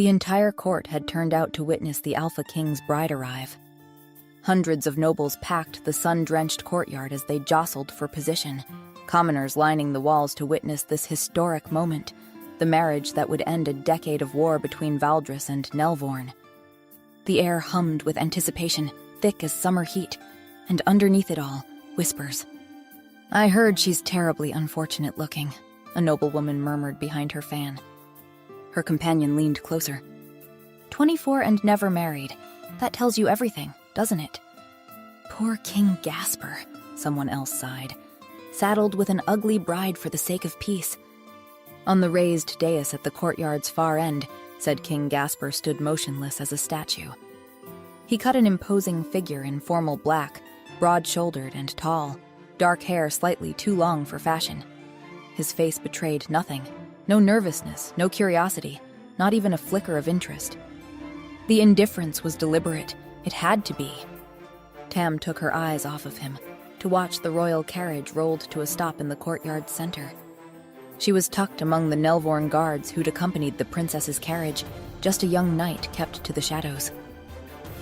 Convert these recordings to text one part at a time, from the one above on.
The entire court had turned out to witness the Alpha King's bride arrive. Hundreds of nobles packed the sun-drenched courtyard as they jostled for position, commoners lining the walls to witness this historic moment, the marriage that would end a decade of war between Valdris and Nelvorn. The air hummed with anticipation, thick as summer heat, and underneath it all, whispers. "I heard she's terribly unfortunate looking," a noblewoman murmured behind her fan. Her companion leaned closer. 24 and never married. That tells you everything, doesn't it? Poor King Gasper, someone else sighed. Saddled with an ugly bride for the sake of peace. On the raised dais at the courtyard's far end, said King Gasper stood motionless as a statue. He cut an imposing figure in formal black, broad-shouldered and tall, dark hair slightly too long for fashion. His face betrayed nothing. No nervousness, no curiosity, not even a flicker of interest. The indifference was deliberate. It had to be. Tam took her eyes off of him to watch the royal carriage rolled to a stop in the courtyard's center. She was tucked among the Nelvorn guards who'd accompanied the princess's carriage, just a young knight kept to the shadows.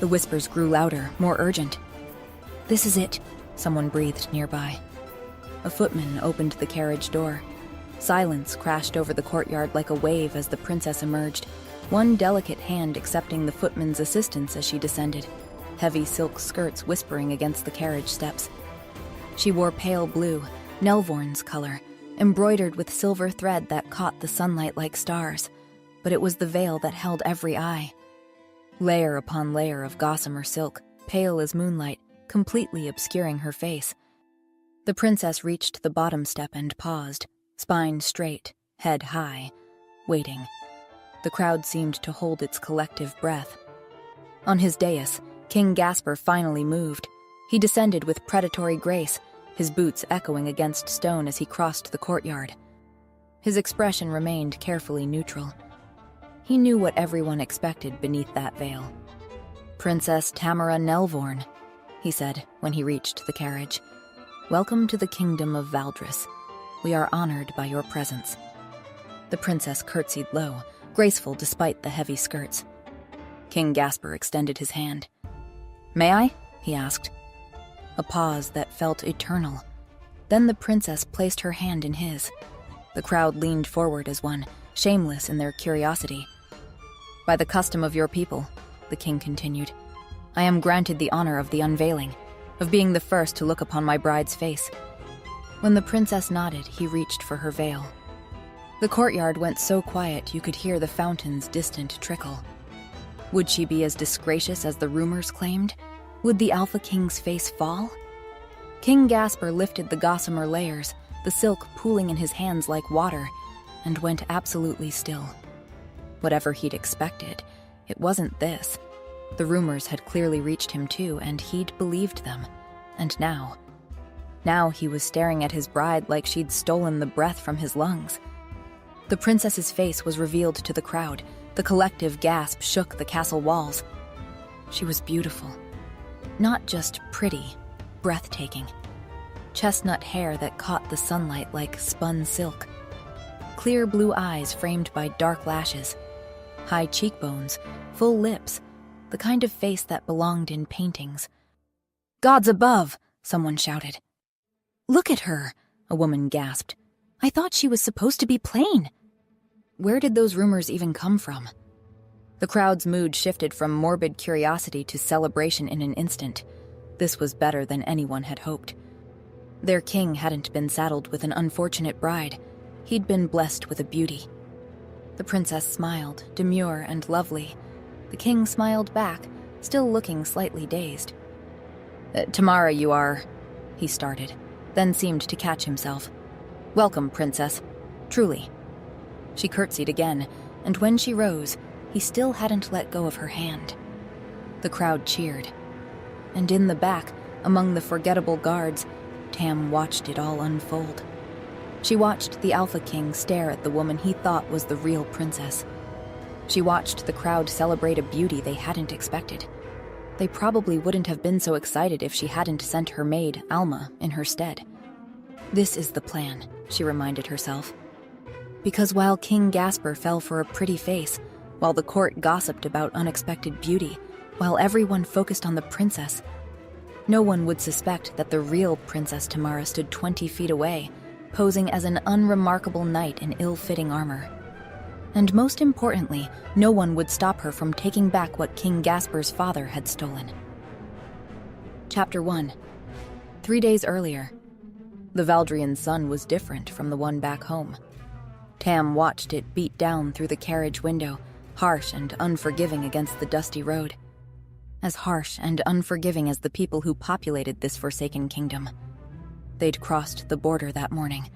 The whispers grew louder, more urgent. "This is it," someone breathed nearby. A footman opened the carriage door. Silence crashed over the courtyard like a wave as the princess emerged, one delicate hand accepting the footman's assistance as she descended, heavy silk skirts whispering against the carriage steps. She wore pale blue, Nelvorn's color, embroidered with silver thread that caught the sunlight like stars, but it was the veil that held every eye. Layer upon layer of gossamer silk, pale as moonlight, completely obscuring her face. The princess reached the bottom step and paused, spine straight, head high, waiting. The crowd seemed to hold its collective breath. On his dais, King Gasper finally moved. He descended with predatory grace, his boots echoing against stone as he crossed the courtyard. His expression remained carefully neutral. He knew what everyone expected beneath that veil. "Princess Tamara Nelvorn," he said when he reached the carriage. "Welcome to the kingdom of Valdris. We are honored by your presence." The princess curtsied low, graceful despite the heavy skirts. King Gasper extended his hand. "May I?" he asked. A pause that felt eternal. Then the princess placed her hand in his. The crowd leaned forward as one, shameless in their curiosity. "By the custom of your people," the king continued, "I am granted the honor of the unveiling, of being the first to look upon my bride's face." When the princess nodded, he reached for her veil. The courtyard went so quiet you could hear the fountain's distant trickle. Would she be as disgracious as the rumors claimed? Would the Alpha King's face fall? King Gasper lifted the gossamer layers, the silk pooling in his hands like water, and went absolutely still. Whatever he'd expected, it wasn't this. The rumors had clearly reached him too, and he'd believed them. And now he was staring at his bride like she'd stolen the breath from his lungs. The princess's face was revealed to the crowd. The collective gasp shook the castle walls. She was beautiful. Not just pretty, breathtaking. Chestnut hair that caught the sunlight like spun silk. Clear blue eyes framed by dark lashes. High cheekbones, full lips, the kind of face that belonged in paintings. "Gods above!" someone shouted. "Look at her!" a woman gasped. "I thought she was supposed to be plain." Where did those rumors even come from? The crowd's mood shifted from morbid curiosity to celebration in an instant. This was better than anyone had hoped. Their king hadn't been saddled with an unfortunate bride. He'd been blessed with a beauty. The princess smiled, demure and lovely. The king smiled back, still looking slightly dazed. "Tamara, you are..." he started, then seemed to catch himself. "Welcome, princess. Truly." She curtsied again, and when she rose, he still hadn't let go of her hand. The crowd cheered. And in the back, among the forgettable guards, Tam watched it all unfold. She watched the Alpha King stare at the woman he thought was the real princess. She watched the crowd celebrate a beauty they hadn't expected. They probably wouldn't have been so excited if she hadn't sent her maid, Alma, in her stead. This is the plan, she reminded herself. Because while King Gasper fell for a pretty face, while the court gossiped about unexpected beauty, while everyone focused on the princess. No one would suspect that the real Princess Tamara stood 20 feet away, posing as an unremarkable knight in ill-fitting armor. And most importantly, no one would stop her from taking back what King Gasper's father had stolen. Chapter 1. 3 days earlier. The Valdrian sun was different from the one back home. Tam watched it beat down through the carriage window, harsh and unforgiving against the dusty road. As harsh and unforgiving as the people who populated this forsaken kingdom. They'd crossed the border that morning,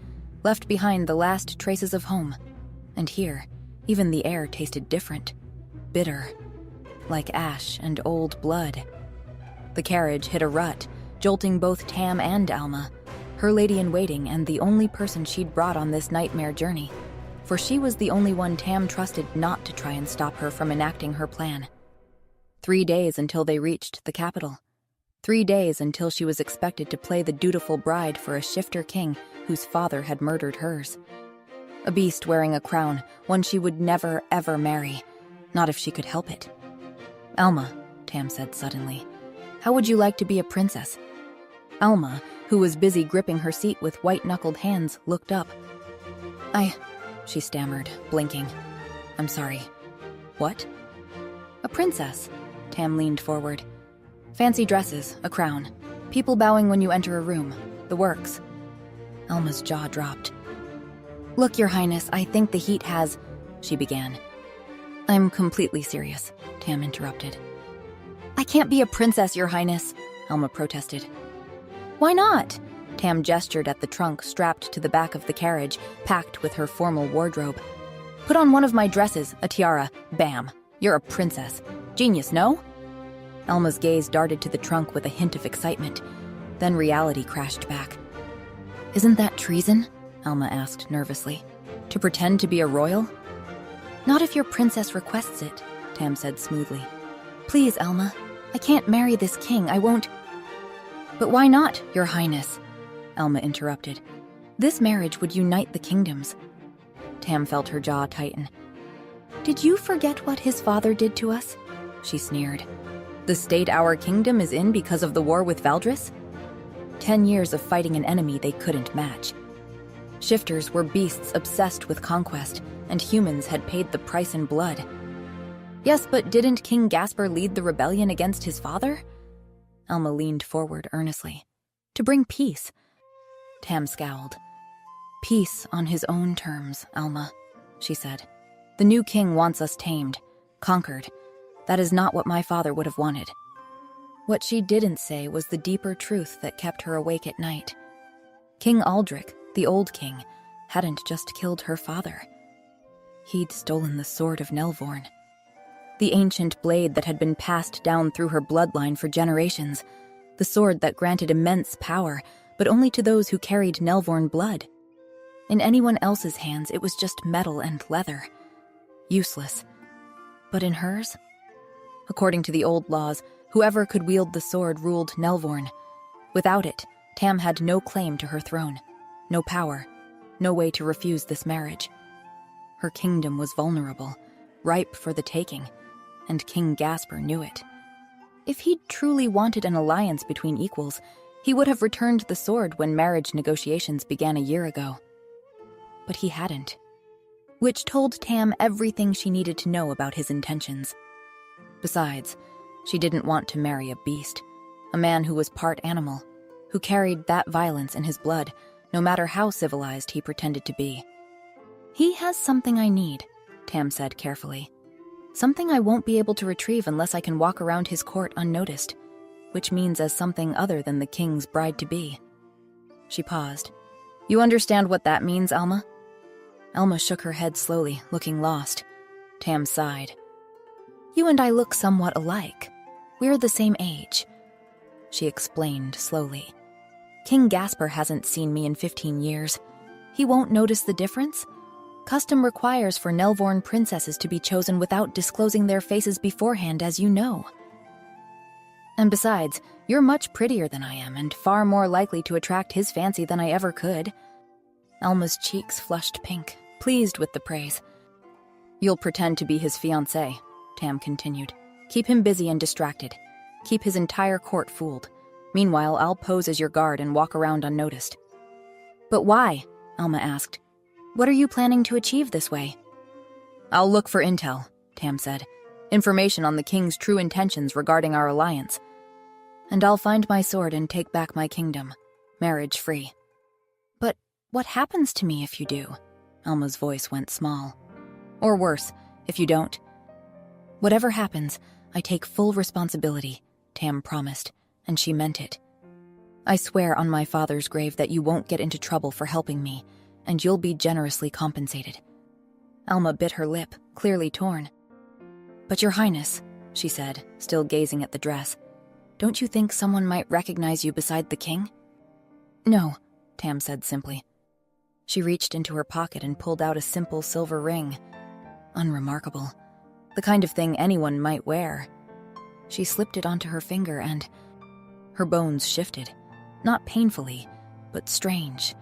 left behind the last traces of home. And here, even the air tasted different, bitter, like ash and old blood. The carriage hit a rut, jolting both Tam and Alma, her lady-in-waiting and the only person she'd brought on this nightmare journey, for she was the only one Tam trusted not to try and stop her from enacting her plan. 3 days until they reached the capital. 3 days until she was expected to play the dutiful bride for a shifter king whose father had murdered hers. A beast wearing a crown, one she would never, ever marry, not if she could help it. "Alma," Tam said suddenly, "how would you like to be a princess?" Alma, who was busy gripping her seat with white-knuckled hands, looked up. She stammered, blinking. "I'm sorry. What?" "A princess." Tam leaned forward. "Fancy dresses, a crown, people bowing when you enter a room, the works." Alma's jaw dropped. "Look, Your Highness, I think the heat has—" she began. "I'm completely serious," Tam interrupted. "I can't be a princess, Your Highness," Alma protested. "Why not?" Tam gestured at the trunk strapped to the back of the carriage, packed with her formal wardrobe. "Put on one of my dresses, a tiara, bam. You're a princess. Genius, no?" Alma's gaze darted to the trunk with a hint of excitement. Then reality crashed back. "Isn't that treason?" Alma asked nervously. "To pretend to be a royal?" "Not if your princess requests it," Tam said smoothly. "Please, Alma, I can't marry this king, I won't—" "But why not, Your Highness?" Alma interrupted. "This marriage would unite the kingdoms." Tam felt her jaw tighten. "Did you forget what his father did to us?" she sneered. "The state our kingdom is in because of the war with Valdris? 10 years of fighting an enemy they couldn't match. Shifters were beasts obsessed with conquest, and humans had paid the price in blood. Yes, but didn't King Gasper lead the rebellion against his father?" Alma leaned forward earnestly. "To bring peace." Tam scowled. "Peace on his own terms, Alma," she said. "The new king wants us tamed, conquered. That is not what my father would have wanted." What she didn't say was the deeper truth that kept her awake at night. King Aldrich, the old king, hadn't just killed her father. He'd stolen the sword of Nelvorn. The ancient blade that had been passed down through her bloodline for generations. The sword that granted immense power, but only to those who carried Nelvorn blood. In anyone else's hands, it was just metal and leather. Useless. But in hers? According to the old laws, whoever could wield the sword ruled Nelvorn. Without it, Tam had no claim to her throne, no power, no way to refuse this marriage. Her kingdom was vulnerable, ripe for the taking, and King Gasper knew it. If he'd truly wanted an alliance between equals, he would have returned the sword when marriage negotiations began a year ago. But he hadn't. Which told Tam everything she needed to know about his intentions. Besides, she didn't want to marry a beast, a man who was part animal, who carried that violence in his blood, no matter how civilized he pretended to be. "He has something I need," Tam said carefully. "Something I won't be able to retrieve unless I can walk around his court unnoticed, which means as something other than the king's bride-to-be." She paused. "You understand what that means, Alma?" Alma shook her head slowly, looking lost. Tam sighed. "You and I look somewhat alike. We're the same age," she explained slowly. "King Gasper hasn't seen me in 15 years. He won't notice the difference? Custom requires for Nelvorn princesses to be chosen without disclosing their faces beforehand, as you know. And besides, you're much prettier than I am and far more likely to attract his fancy than I ever could." Alma's cheeks flushed pink, pleased with the praise. You'll pretend to be his fiancée, Tam continued. Keep him busy and distracted. Keep his entire court fooled. Meanwhile, I'll pose as your guard and walk around unnoticed. But why? Alma asked. What are you planning to achieve this way? I'll look for intel, Tam said. Information on the king's true intentions regarding our alliance. And I'll find my sword and take back my kingdom, marriage-free. But what happens to me if you do? Alma's voice went small. Or worse, if you don't. Whatever happens, I take full responsibility, Tam promised, and she meant it. I swear on my father's grave that you won't get into trouble for helping me, and you'll be generously compensated. Alma bit her lip, clearly torn. But Your Highness, she said, still gazing at the dress, don't you think someone might recognize you beside the king? No, Tam said simply. She reached into her pocket and pulled out a simple silver ring. Unremarkable. The kind of thing anyone might wear. She slipped it onto her finger and her bones shifted. Not painfully, but strange,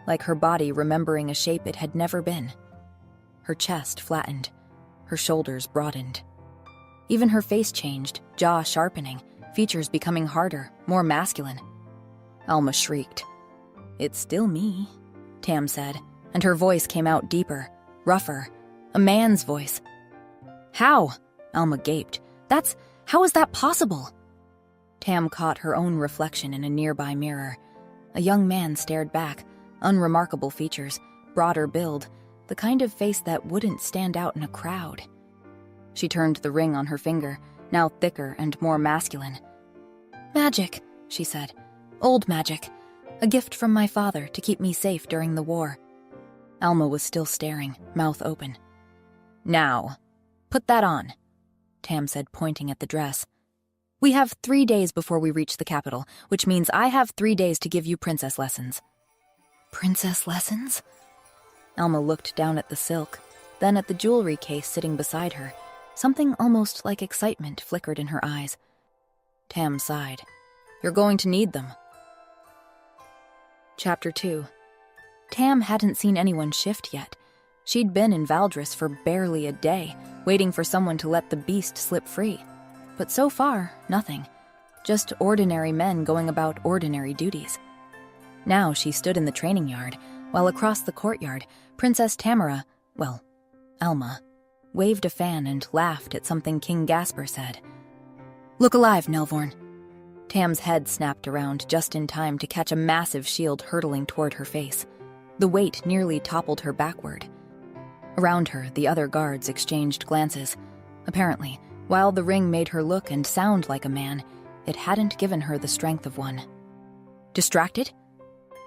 like her body remembering a shape it had never been. Her chest flattened, her shoulders broadened. Even her face changed, jaw sharpening, features becoming harder, more masculine. Alma shrieked. It's still me, Tam said, and her voice came out deeper, rougher, a man's voice. How? Alma gaped. How is that possible? Tam caught her own reflection in a nearby mirror. A young man stared back, unremarkable features, broader build, the kind of face that wouldn't stand out in a crowd. She turned the ring on her finger, now thicker and more masculine. Magic, she said. Old magic. A gift from my father to keep me safe during the war. Alma was still staring, mouth open. Now, put that on, Tam said, pointing at the dress. We have 3 days before we reach the capital, which means I have 3 days to give you princess lessons. Princess lessons? Alma looked down at the silk, then at the jewelry case sitting beside her. Something almost like excitement flickered in her eyes. Tam sighed. You're going to need them. Chapter 2. Tam hadn't seen anyone shift yet. She'd been in Valdris for barely a day, waiting for someone to let the beast slip free. But so far, nothing. Just ordinary men going about ordinary duties. Now she stood in the training yard, while across the courtyard, Princess Tamara, Alma, waved a fan and laughed at something King Gasper said. Look alive, Nelvorn. Tam's head snapped around just in time to catch a massive shield hurtling toward her face. The weight nearly toppled her backward. Around her, the other guards exchanged glances. Apparently, while the ring made her look and sound like a man, it hadn't given her the strength of one. Distracted?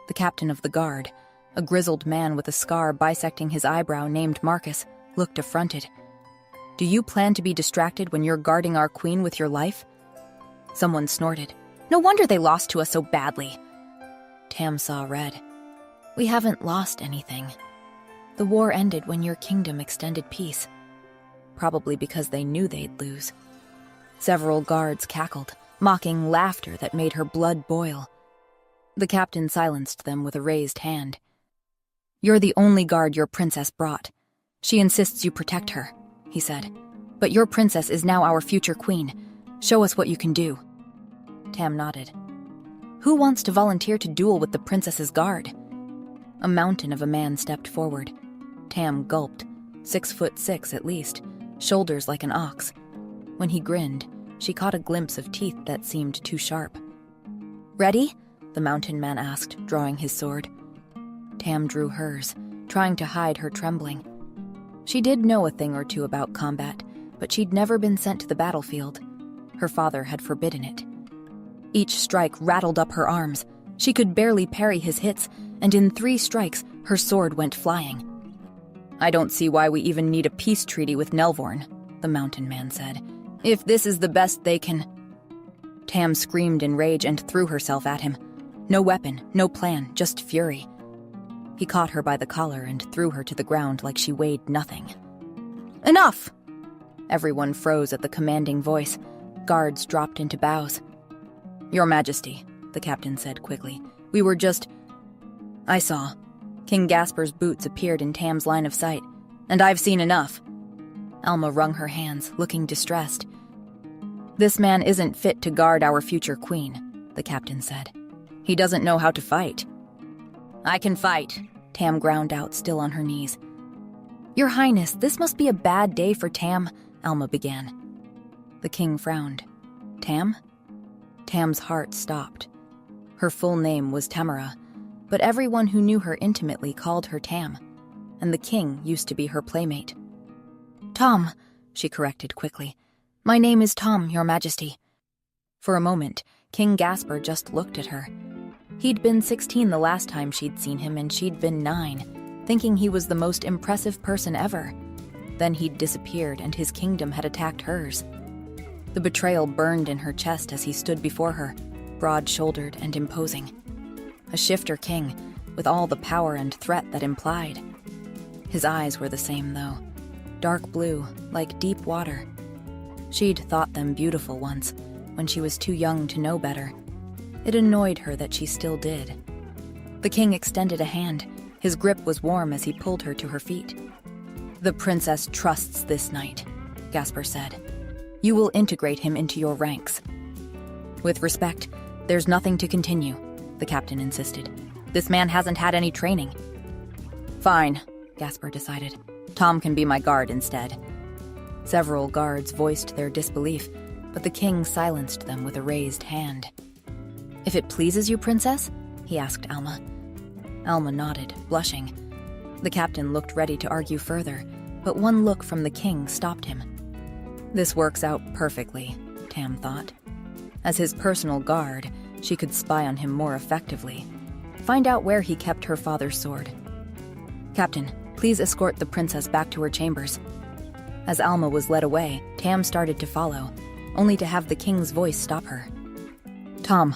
The captain of the guard, a grizzled man with a scar bisecting his eyebrow named Marcus, looked affronted. Do you plan to be distracted when you're guarding our queen with your life? Someone snorted. No wonder they lost to us so badly. Tam saw red. We haven't lost anything. The war ended when your kingdom extended peace. Probably because they knew they'd lose. Several guards cackled, mocking laughter that made her blood boil. The captain silenced them with a raised hand. You're the only guard your princess brought. She insists you protect her, he said. But your princess is now our future queen. Show us what you can do. Tam nodded. Who wants to volunteer to duel with the princess's guard? A mountain of a man stepped forward. Tam gulped, 6'6" at least, shoulders like an ox. When he grinned, she caught a glimpse of teeth that seemed too sharp. Ready? The mountain man asked, drawing his sword. Tam drew hers, trying to hide her trembling. She did know a thing or two about combat, but she'd never been sent to the battlefield. Her father had forbidden it. Each strike rattled up her arms. She could barely parry his hits, and in 3 strikes, her sword went flying. I don't see why we even need a peace treaty with Nelvorn, the mountain man said. If this is the best they can... Tam screamed in rage and threw herself at him. No weapon, no plan, just fury. He caught her by the collar and threw her to the ground like she weighed nothing. Enough! Everyone froze at the commanding voice. Guards dropped into bows. Your Majesty, the captain said quickly. We were just... I saw. King Gasper's boots appeared in Tam's line of sight. And I've seen enough. Alma wrung her hands, looking distressed. "This man isn't fit to guard our future queen," the captain said. "He doesn't know how to fight." "I can fight," Tam ground out, still on her knees. "Your Highness, this must be a bad day for Tam," Alma began. The king frowned. "Tam?" Tam's heart stopped. Her full name was Tamara, but everyone who knew her intimately called her Tam, and the king used to be her playmate. "Tom," she corrected quickly. "My name is Tom, Your Majesty." For a moment, King Gasper just looked at her. He'd been 16 the last time she'd seen him, and she'd been 9, thinking he was the most impressive person ever. Then he'd disappeared, and his kingdom had attacked hers. The betrayal burned in her chest as he stood before her, broad-shouldered and imposing. A shifter king, with all the power and threat that implied. His eyes were the same, though. Dark blue, like deep water. She'd thought them beautiful once, when she was too young to know better. It annoyed her that she still did. The king extended a hand. His grip was warm as he pulled her to her feet. "The princess trusts this knight," Gasper said. "You will integrate him into your ranks." "With respect, there's nothing to continue," the captain insisted. "This man hasn't had any training." "Fine," Gasper decided. "Tom can be my guard instead." Several guards voiced their disbelief, but the king silenced them with a raised hand. "If it pleases you, princess?" he asked Alma. Alma nodded, blushing. The captain looked ready to argue further, but one look from the king stopped him. This works out perfectly, Tam thought. As his personal guard, she could spy on him more effectively. Find out where he kept her father's sword. "Captain, please escort the princess back to her chambers." As Alma was led away, Tam started to follow, only to have the king's voice stop her. "Tom."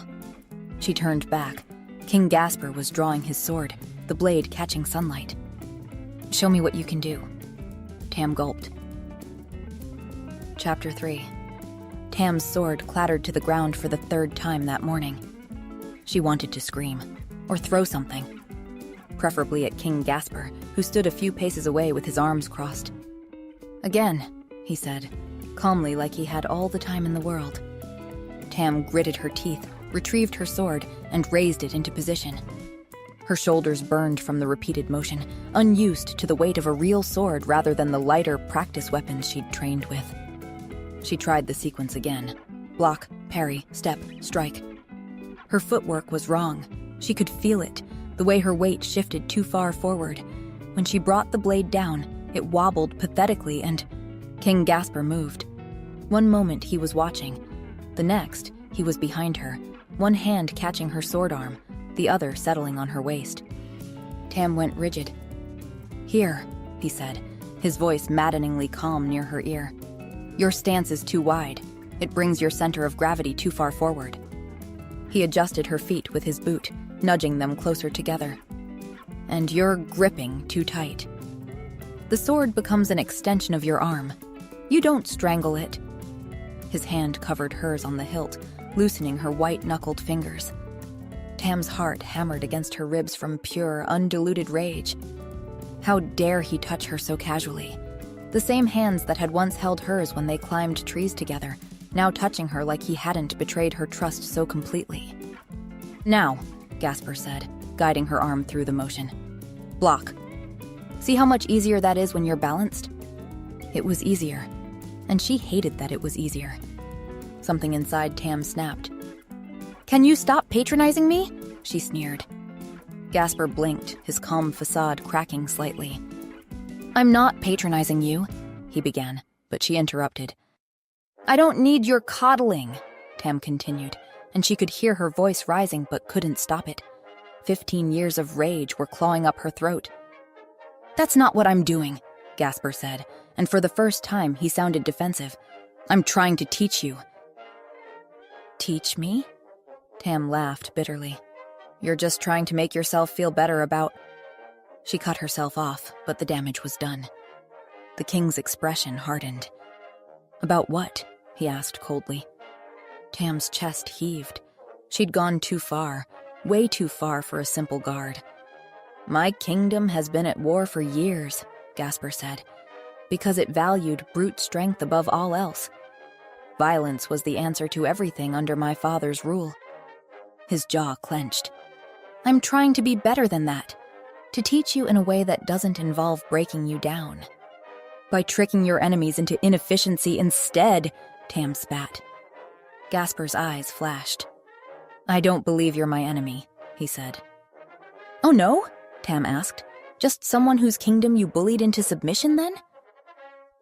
She turned back. King Gasper was drawing his sword, the blade catching sunlight. "Show me what you can do." Tam gulped. Chapter 3. Tam's sword clattered to the ground for the 3rd time that morning. She wanted to scream, or throw something. Preferably at King Gasper, who stood a few paces away with his arms crossed. "Again," he said, calmly like he had all the time in the world. Tam gritted her teeth, retrieved her sword, and raised it into position. Her shoulders burned from the repeated motion, unused to the weight of a real sword rather than the lighter practice weapons she'd trained with. She tried the sequence again. Block, parry, step, strike. Her footwork was wrong. She could feel it, the way her weight shifted too far forward. When she brought the blade down, it wobbled pathetically and King Gasper moved. One moment he was watching. The next, he was behind her, one hand catching her sword arm, the other settling on her waist. Tam went rigid. "Here," he said, his voice maddeningly calm near her ear. "Your stance is too wide. It brings your center of gravity too far forward." He adjusted her feet with his boot, nudging them closer together. "And you're gripping too tight. The sword becomes an extension of your arm. You don't strangle it." His hand covered hers on the hilt, loosening her white-knuckled fingers. Tam's heart hammered against her ribs from pure, undiluted rage. How dare he touch her so casually? The same hands that had once held hers when they climbed trees together, now touching her like he hadn't betrayed her trust so completely. "Now," Gasper said, guiding her arm through the motion. "Block. See how much easier that is when you're balanced?" It was easier, and she hated that it was easier. Something inside Tam snapped. "Can you stop patronizing me?" she sneered. Gasper blinked, his calm facade cracking slightly. "I'm not patronizing you," he began, but she interrupted. "I don't need your coddling," Tam continued, and she could hear her voice rising but couldn't stop it. 15 years of rage were clawing up her throat. "That's not what I'm doing," Gasper said, and for the first time he sounded defensive. "I'm trying to teach you." "Teach me?" Tam laughed bitterly. "You're just trying to make yourself feel better about—" She cut herself off, but the damage was done. The king's expression hardened. "About what?" he asked coldly. Tam's chest heaved. She'd gone too far, way too far for a simple guard. "My kingdom has been at war for years," Gasper said. because it valued brute strength above all else. Violence was the answer to everything under my father's rule. His jaw clenched. I'm trying to be better than that, to teach you in a way that doesn't involve breaking you down. By tricking your enemies into inefficiency instead, Tam spat. Gasper's eyes flashed. I don't believe you're my enemy, he said. Oh no? Tam asked. Just someone whose kingdom you bullied into submission then?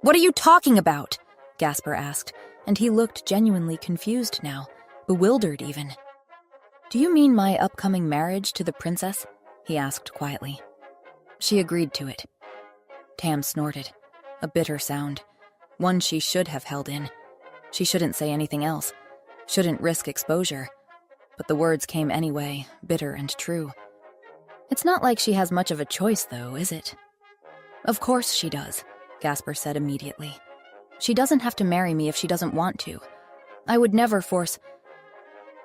What are you talking about? Gasper asked, and he looked genuinely confused now, bewildered even. Do you mean my upcoming marriage to the princess? He asked quietly. She agreed to it. Tam snorted, a bitter sound, one she should have held in. She shouldn't say anything else, shouldn't risk exposure. But the words came anyway, bitter and true. It's not like she has much of a choice, though, is it? Of course she does, Gasper said immediately. She doesn't have to marry me if she doesn't want to. I would never force...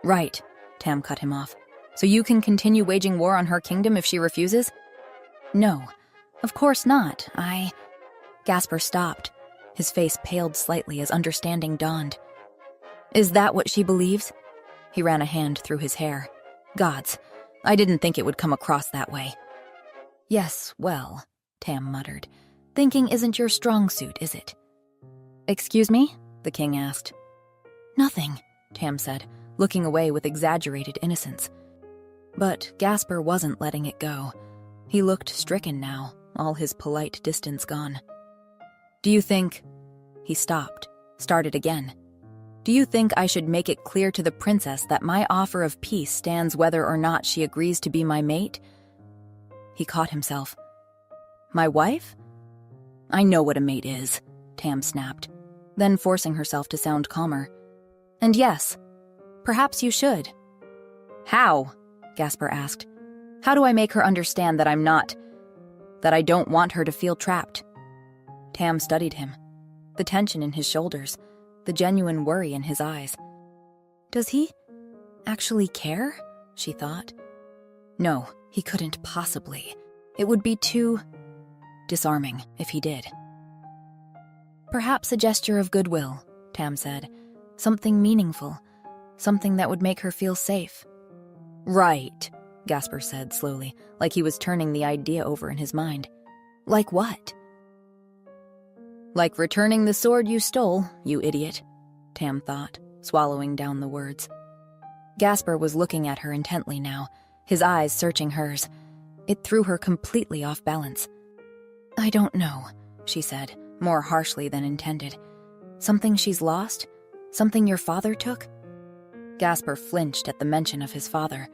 Right, Tam cut him off. So you can continue waging war on her kingdom if she refuses? No, of course not. Gasper stopped. His face paled slightly as understanding dawned. Is that what she believes? He ran a hand through his hair. Gods, I didn't think it would come across that way. Yes, well, Tam muttered. Thinking isn't your strong suit, is it? Excuse me? The king asked. Nothing, Tam said, looking away with exaggerated innocence. But Gasper wasn't letting it go. He looked stricken now, all his polite distance gone. Do you think... He stopped, started again. Do you think I should make it clear to the princess that my offer of peace stands whether or not she agrees to be my mate? He caught himself. My wife? I know what a mate is, Tam snapped, then forcing herself to sound calmer. And yes, perhaps you should. How? Gasper asked. How do I make her understand that that I don't want her to feel trapped? Tam studied him, the tension in his shoulders, the genuine worry in his eyes. Does he actually care? She thought. No, he couldn't possibly. It would be too disarming if he did. Perhaps a gesture of goodwill, Tam said. Something meaningful, something that would make her feel safe. Right, Gasper said slowly, like he was turning the idea over in his mind. Like what? Like returning the sword you stole, you idiot, Tam thought, swallowing down the words. Gasper was looking at her intently now, his eyes searching hers. It threw her completely off balance. I don't know, she said, more harshly than intended. Something she's lost? Something your father took? Gasper flinched at the mention of his father.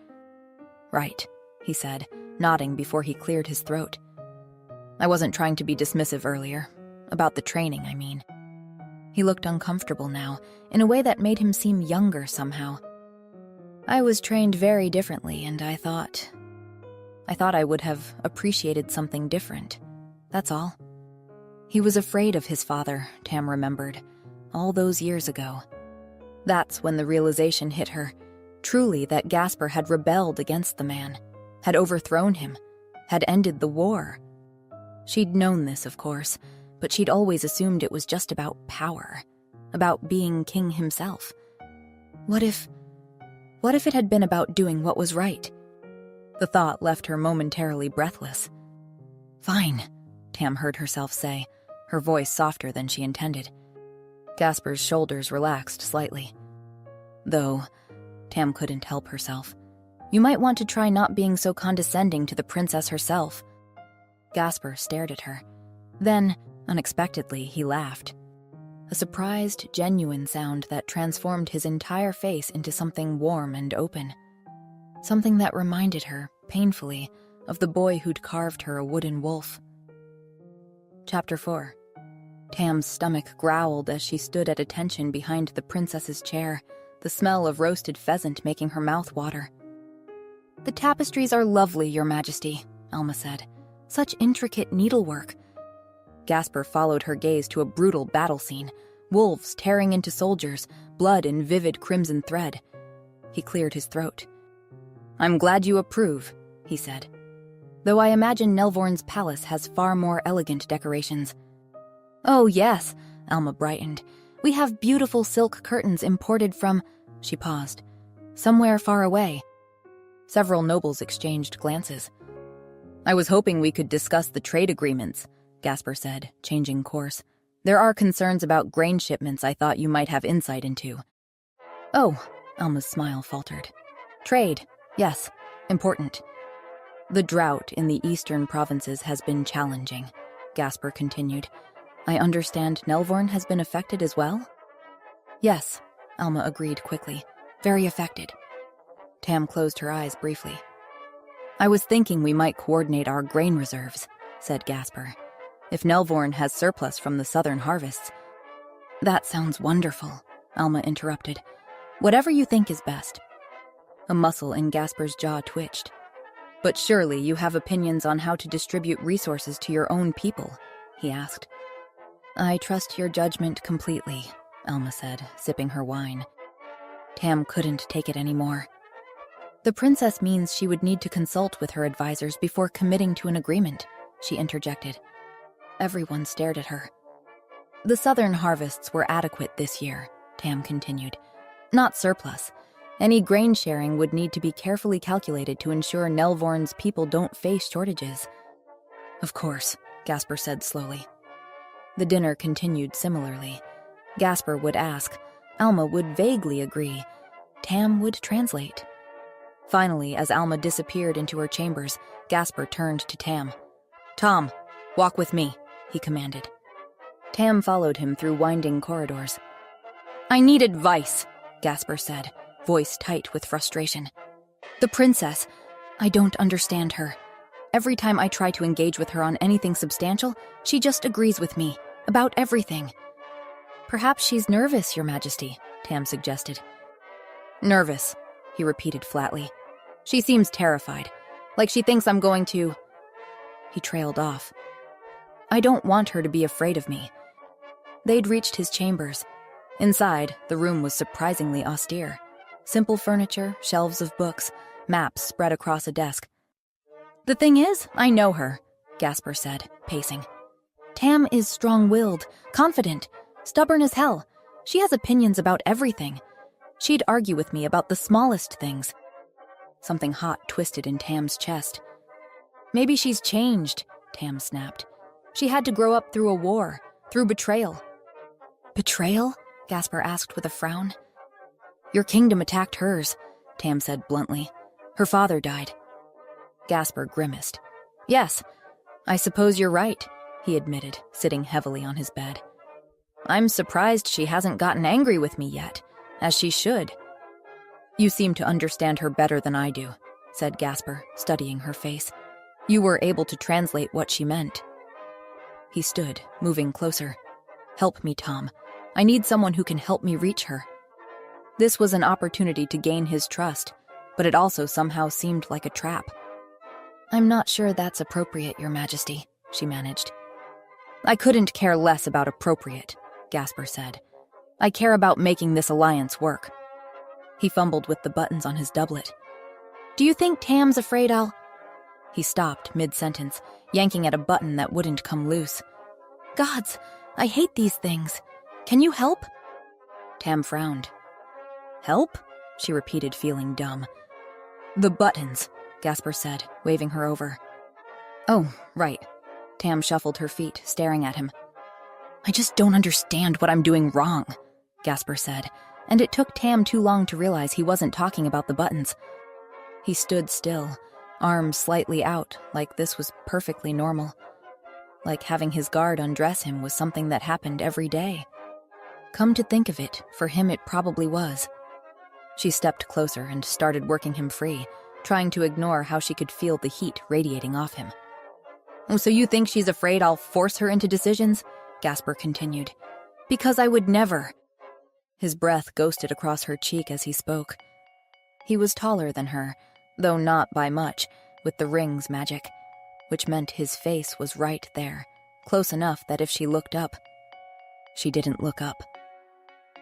Right, he said, nodding before he cleared his throat. I wasn't trying to be dismissive earlier. About the training, I mean. He looked uncomfortable now, in a way that made him seem younger somehow. I was trained very differently, and I thought I would have appreciated something different. That's all. He was afraid of his father, Tam remembered, all those years ago. That's when the realization hit her, truly that Gasper had rebelled against the man, had overthrown him, had ended the war. She'd known this, of course, but she'd always assumed it was just about power, about being king himself. What if it had been about doing what was right? The thought left her momentarily breathless. Fine, Tam heard herself say, her voice softer than she intended. Gasper's shoulders relaxed slightly. Though, Tam couldn't help herself. You might want to try not being so condescending to the princess herself. Gasper stared at her. Then, unexpectedly, he laughed. A surprised, genuine sound that transformed his entire face into something warm and open. Something that reminded her, painfully, of the boy who'd carved her a wooden wolf. Chapter 4. Tam's stomach growled as she stood at attention behind the princess's chair, the smell of roasted pheasant making her mouth water. The tapestries are lovely, Your Majesty, Alma said. Such intricate needlework. Gasper followed her gaze to a brutal battle scene, wolves tearing into soldiers, blood in vivid crimson thread. He cleared his throat. I'm glad you approve, he said. Though I imagine Nelvorn's palace has far more elegant decorations. Oh, yes, Alma brightened. We have beautiful silk curtains imported from... She paused. Somewhere far away. Several nobles exchanged glances. I was hoping we could discuss the trade agreements, Gasper said, changing course. There are concerns about grain shipments I thought you might have insight into. Oh, Alma's smile faltered. Trade, yes, important. The drought in the eastern provinces has been challenging, Gasper continued. I understand Nelvorn has been affected as well? Yes, Alma agreed quickly. Very affected. Tam closed her eyes briefly. I was thinking we might coordinate our grain reserves, said Gasper. If Nelvorn has surplus from the southern harvests. That sounds wonderful, Alma interrupted. Whatever you think is best. A muscle in Gasper's jaw twitched. But surely you have opinions on how to distribute resources to your own people, he asked. I trust your judgment completely, Alma said, sipping her wine. Tam couldn't take it anymore. The princess means she would need to consult with her advisors before committing to an agreement, she interjected. Everyone stared at her. The southern harvests were adequate this year, Tam continued. Not surplus. Any grain sharing would need to be carefully calculated to ensure Nelvorn's people don't face shortages. Of course, Gasper said slowly. The dinner continued similarly. Gasper would ask, Alma would vaguely agree, Tam would translate. Finally, as Alma disappeared into her chambers, Gasper turned to Tam. Tom, walk with me, he commanded. Tam followed him through winding corridors. I need advice, Gasper said, voice tight with frustration. The princess, I don't understand her. Every time I try to engage with her on anything substantial, she just agrees with me, about everything. Perhaps she's nervous, Your Majesty, Tam suggested. Nervous, he repeated flatly. She seems terrified, like she thinks I'm going to... He trailed off. I don't want her to be afraid of me. They'd reached his chambers. Inside, the room was surprisingly austere. Simple furniture, shelves of books, maps spread across a desk. The thing is, I know her, Gasper said, pacing. Tam is strong-willed, confident, stubborn as hell. She has opinions about everything. She'd argue with me about the smallest things. Something hot twisted in Tam's chest. Maybe she's changed, Tam snapped. She had to grow up through a war, through betrayal. Betrayal? Gasper asked with a frown. Your kingdom attacked hers, Tam said bluntly. Her father died. Gasper grimaced. Yes, I suppose you're right, he admitted, sitting heavily on his bed. I'm surprised she hasn't gotten angry with me yet, as she should. You seem to understand her better than I do, said Gasper, studying her face. You were able to translate what she meant. He stood, moving closer. Help me, Tom. I need someone who can help me reach her. This was an opportunity to gain his trust, but it also somehow seemed like a trap. I'm not sure that's appropriate, Your Majesty, she managed. I couldn't care less about appropriate, Gasper said. I care about making this alliance work. He fumbled with the buttons on his doublet. Do you think Tam's afraid I'll... He stopped mid-sentence, yanking at a button that wouldn't come loose. Gods, I hate these things. Can you help? Tam frowned. Help? She repeated, feeling dumb. The buttons, Gasper said, waving her over. Oh, right. Tam shuffled her feet, staring at him. I just don't understand what I'm doing wrong, Gasper said, and it took Tam too long to realize he wasn't talking about the buttons. He stood still, arms slightly out, like this was perfectly normal. Like having his guard undress him was something that happened every day. Come to think of it, for him it probably was. She stepped closer and started working him free, trying to ignore how she could feel the heat radiating off him. Oh, so you think she's afraid I'll force her into decisions? Gasper continued. Because I would never. His breath ghosted across her cheek as he spoke. He was taller than her, though not by much, with the ring's magic, which meant his face was right there, close enough that if she looked up... She didn't look up.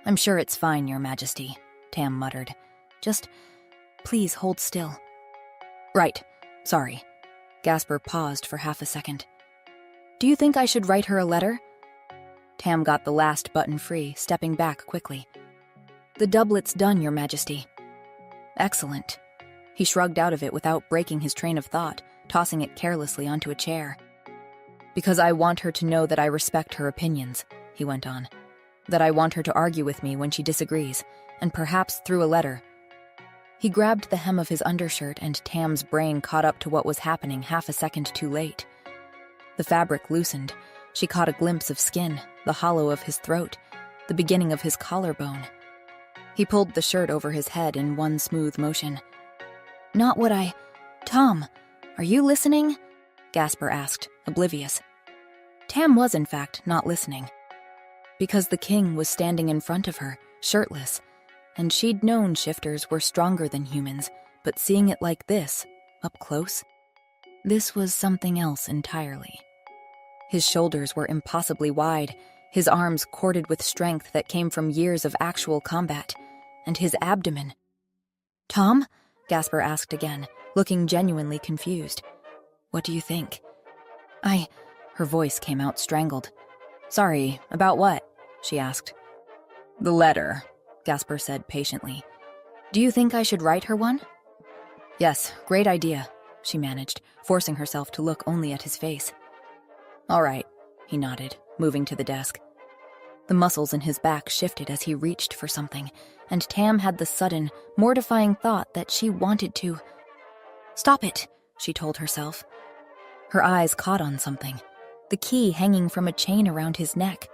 I'm sure it's fine, Your Majesty, Tam muttered. Just, please hold still. Right, sorry. Gasper paused for half a second. Do you think I should write her a letter? Tam got the last button free, stepping back quickly. "The doublet's done, Your Majesty." "Excellent." He shrugged out of it without breaking his train of thought, tossing it carelessly onto a chair. "Because I want her to know that I respect her opinions," he went on. "That I want her to argue with me when she disagrees, and perhaps through a letter." He grabbed the hem of his undershirt, and Tam's brain caught up to what was happening half a second too late. The fabric loosened. She caught a glimpse of skin, the hollow of his throat, the beginning of his collarbone. He pulled the shirt over his head in one smooth motion. "Not what I... Tom, are you listening?" Gasper asked, oblivious. Tam was, in fact, not listening. Because the king was standing in front of her, shirtless, and she'd known shifters were stronger than humans, but seeing it like this, up close, this was something else entirely. His shoulders were impossibly wide, his arms corded with strength that came from years of actual combat, and his abdomen. "Tom?" Gasper asked again, looking genuinely confused. "What do you think?" Her voice came out strangled. "Sorry, about what?" she asked. "The letter," Gasper said patiently. "Do you think I should write her one?" "Yes, great idea," she managed, forcing herself to look only at his face. "All right," he nodded, moving to the desk. The muscles in his back shifted as he reached for something, and Tam had the sudden, mortifying thought that she wanted to... "Stop it," she told herself. Her eyes caught on something, the key hanging from a chain around his neck.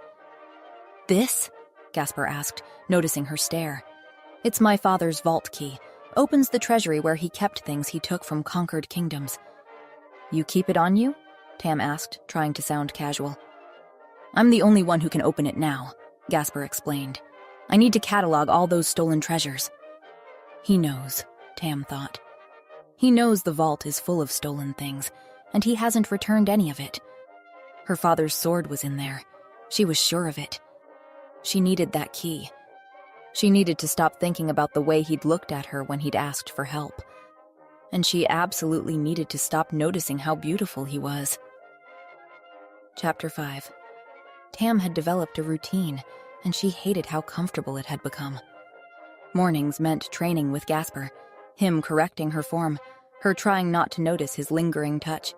"This?" Gasper asked, noticing her stare. "It's my father's vault key. Opens the treasury where he kept things he took from conquered kingdoms." "You keep it on you?" Tam asked, trying to sound casual. "I'm the only one who can open it now," Gasper explained. "I need to catalog all those stolen treasures." He knows, Tam thought. He knows the vault is full of stolen things, and he hasn't returned any of it. Her father's sword was in there. She was sure of it. She needed that key. She needed to stop thinking about the way he'd looked at her when he'd asked for help. And she absolutely needed to stop noticing how beautiful he was. Chapter 5. Tam had developed a routine, and she hated how comfortable it had become. Mornings meant training with Gasper, him correcting her form, her trying not to notice his lingering touch.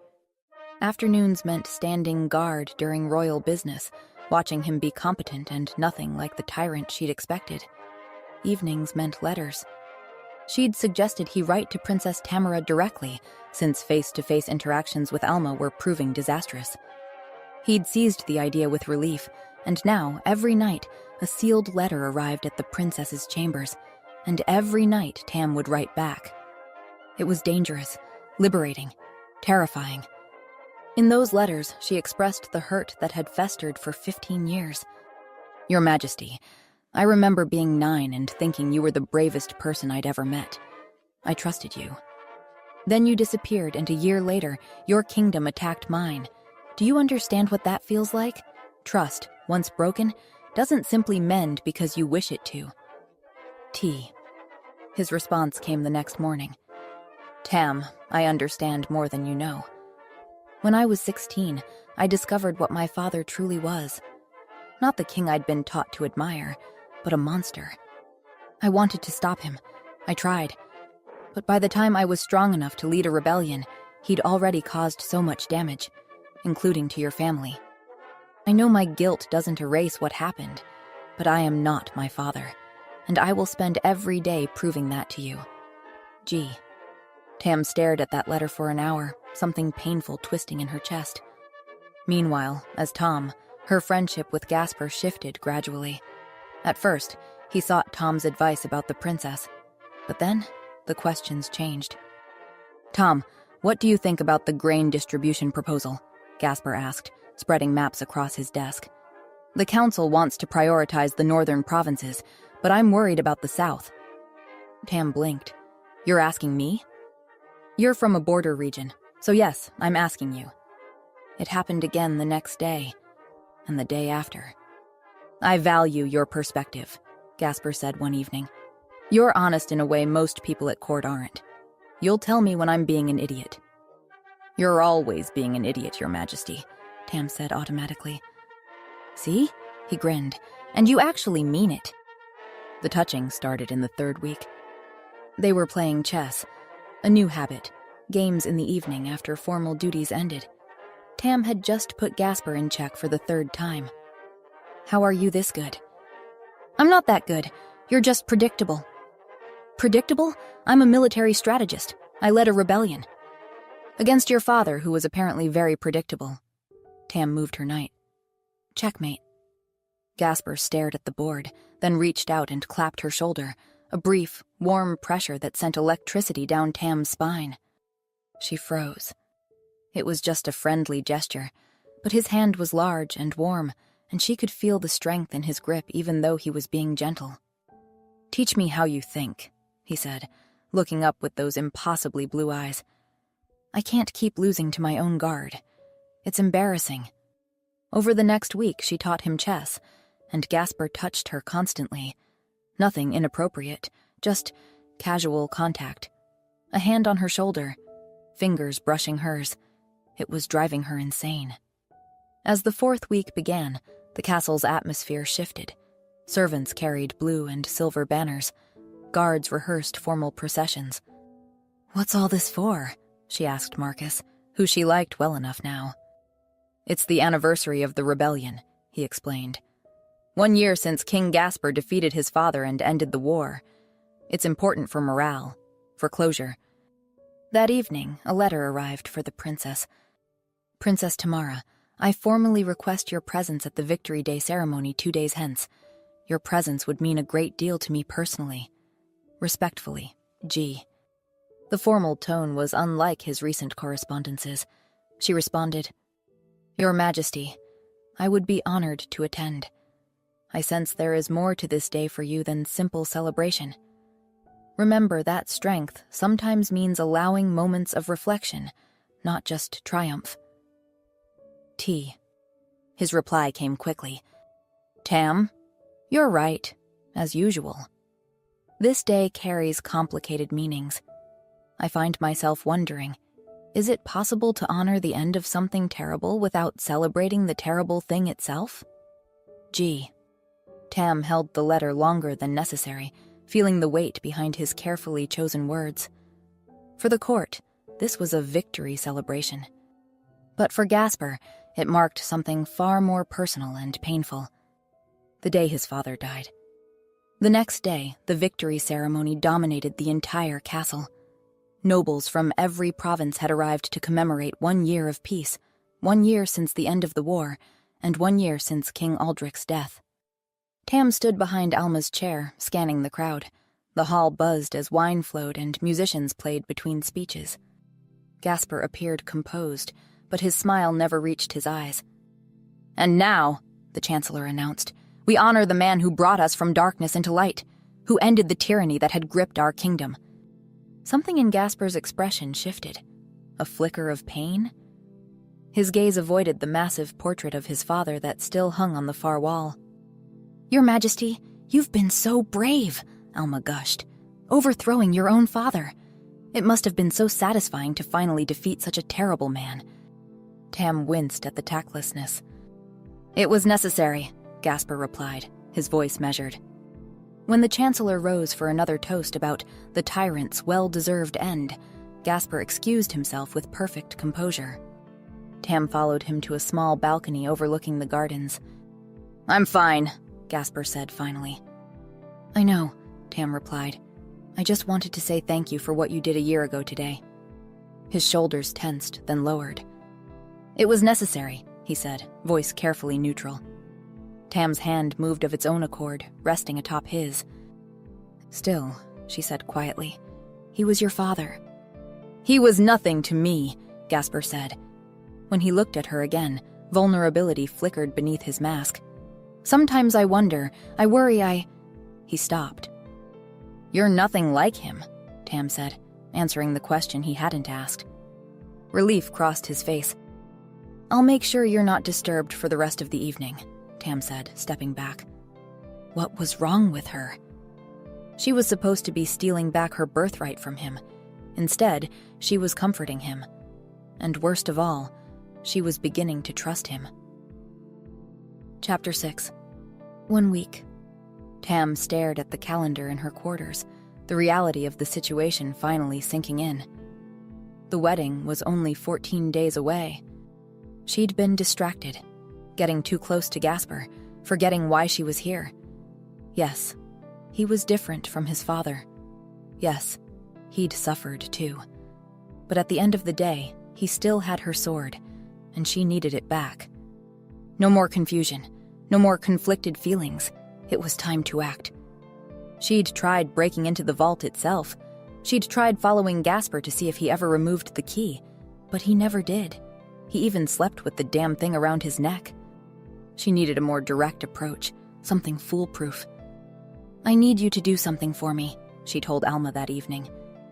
Afternoons meant standing guard during royal business, watching him be competent and nothing like the tyrant she'd expected. Evenings meant letters. She'd suggested he write to Princess Tamara directly, since face-to-face interactions with Alma were proving disastrous. He'd seized the idea with relief, and now, every night, a sealed letter arrived at the princess's chambers, and every night Tam would write back. It was dangerous, liberating, terrifying. In those letters, she expressed the hurt that had festered for 15 years. "Your Majesty, I remember being 9 and thinking you were the bravest person I'd ever met. I trusted you. Then you disappeared, and a year later, your kingdom attacked mine. Do you understand what that feels like? Trust, once broken, doesn't simply mend because you wish it to. T." His response came the next morning. "Tam, I understand more than you know. When I was 16, I discovered what my father truly was. Not the king I'd been taught to admire, but a monster. I wanted to stop him. I tried. But by the time I was strong enough to lead a rebellion, he'd already caused so much damage, including to your family. I know my guilt doesn't erase what happened, but I am not my father, and I will spend every day proving that to you. G." Tam stared at that letter for an hour, something painful twisting in her chest. Meanwhile, as Tom, her friendship with Gasper shifted gradually. At first, he sought Tom's advice about the princess, but then the questions changed. "Tom, what do you think about the grain distribution proposal?" Gasper asked, spreading maps across his desk. "The council wants to prioritize the northern provinces, but I'm worried about the south." Tam blinked. "You're asking me?" "You're from a border region, so yes, I'm asking you." It happened again the next day, and the day after. "I value your perspective," Gasper said one evening. "You're honest in a way most people at court aren't. You'll tell me when I'm being an idiot." "You're always being an idiot, Your Majesty," Tam said automatically. "See?" He grinned. And you actually mean it. The touching started in the third week. They were playing chess, a new habit, games in the evening after formal duties ended. Tam had just put Gasper in check for the third time. How are you this good? I'm not that good. You're just predictable. Predictable? I'm a military strategist. I led a rebellion. Against your father, who was apparently very predictable. Tam moved her knight. Checkmate. Gasper stared at the board, then reached out and clapped her shoulder, a brief, warm pressure that sent electricity down Tam's spine. She froze. It was just a friendly gesture, but his hand was large and warm, and she could feel the strength in his grip even though he was being gentle. Teach me how you think, he said, looking up with those impossibly blue eyes. I can't keep losing to my own guard. It's embarrassing. Over the next week, she taught him chess, and Gasper touched her constantly. Nothing inappropriate, just casual contact. A hand on her shoulder, fingers brushing hers. It was driving her insane. As the fourth week began, the castle's atmosphere shifted. Servants carried blue and silver banners. Guards rehearsed formal processions. What's all this for? She asked Marcus, who she liked well enough now. It's the anniversary of the rebellion, he explained. 1 year since King Gasper defeated his father and ended the war. It's important for morale, for closure. That evening, a letter arrived for the princess. Princess Tamara, I formally request your presence at the Victory Day ceremony 2 days hence. Your presence would mean a great deal to me personally. Respectfully, G. The formal tone was unlike his recent correspondences. She responded, Your Majesty, I would be honored to attend. I sense there is more to this day for you than simple celebration. Remember that strength sometimes means allowing moments of reflection, not just triumph. T. His reply came quickly. Tam, you're right, as usual. This day carries complicated meanings. I find myself wondering, is it possible to honor the end of something terrible without celebrating the terrible thing itself? G. Tam held the letter longer than necessary, feeling the weight behind his carefully chosen words. For the court, this was a victory celebration. But for Gasper, it marked something far more personal and painful. The day his father died. The next day, the victory ceremony dominated the entire castle. Nobles from every province had arrived to commemorate 1 year of peace, 1 year since the end of the war, and 1 year since King Aldrich's death. Tam stood behind Alma's chair, scanning the crowd. The hall buzzed as wine flowed and musicians played between speeches. Gasper appeared composed, but his smile never reached his eyes. And now, the Chancellor announced, we honor the man who brought us from darkness into light, who ended the tyranny that had gripped our kingdom. Something in Gasper's expression shifted. A flicker of pain? His gaze avoided the massive portrait of his father that still hung on the far wall. Your Majesty, you've been so brave, Alma gushed, overthrowing your own father. It must have been so satisfying to finally defeat such a terrible man. Tam winced at the tactlessness. It was necessary, Gasper replied, his voice measured. When the Chancellor rose for another toast about the tyrant's well-deserved end, Gasper excused himself with perfect composure. Tam followed him to a small balcony overlooking the gardens. I'm fine, Gasper said finally. I know, Tam replied. I just wanted to say thank you for what you did a year ago today. His shoulders tensed, then lowered. It was necessary, he said, voice carefully neutral. Tam's hand moved of its own accord, resting atop his. Still, she said quietly, he was your father. He was nothing to me, Gasper said. When he looked at her again, vulnerability flickered beneath his mask. Sometimes I wonder, I worry He stopped. You're nothing like him, Tam said, answering the question he hadn't asked. Relief crossed his face. I'll make sure you're not disturbed for the rest of the evening, Tam said, stepping back. What was wrong with her? She was supposed to be stealing back her birthright from him. Instead, she was comforting him. And worst of all, she was beginning to trust him. Chapter 6. 1 week. Tam stared at the calendar in her quarters, the reality of the situation finally sinking in. The wedding was only 14 days away. She'd been distracted, getting too close to Gasper, forgetting why she was here. Yes, he was different from his father. Yes, he'd suffered too. But at the end of the day, he still had her sword, and she needed it back. No more confusion, no more conflicted feelings. It was time to act. She'd tried breaking into the vault itself. She'd tried following Gasper to see if he ever removed the key, but he never did. He even slept with the damn thing around his neck. She needed a more direct approach, something foolproof. "I need you to do something for me," she told Alma that evening.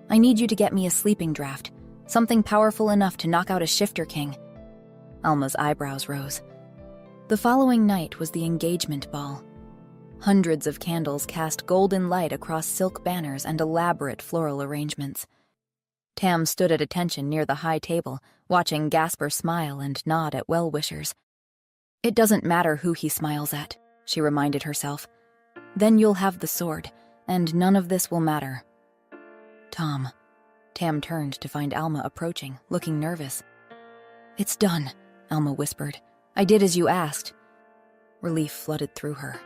"I need you to get me a sleeping draft, something powerful enough to knock out a shifter king." Alma's eyebrows rose. The following night was the engagement ball. Hundreds of candles cast golden light across silk banners and elaborate floral arrangements. Tam stood at attention near the high table, watching Gasper smile and nod at well-wishers. "It doesn't matter who he smiles at," she reminded herself. "Then you'll have the sword, and none of this will matter." "Tom." Tam turned to find Alma approaching, looking nervous. "It's done," Alma whispered. "I did as you asked." Relief flooded through her.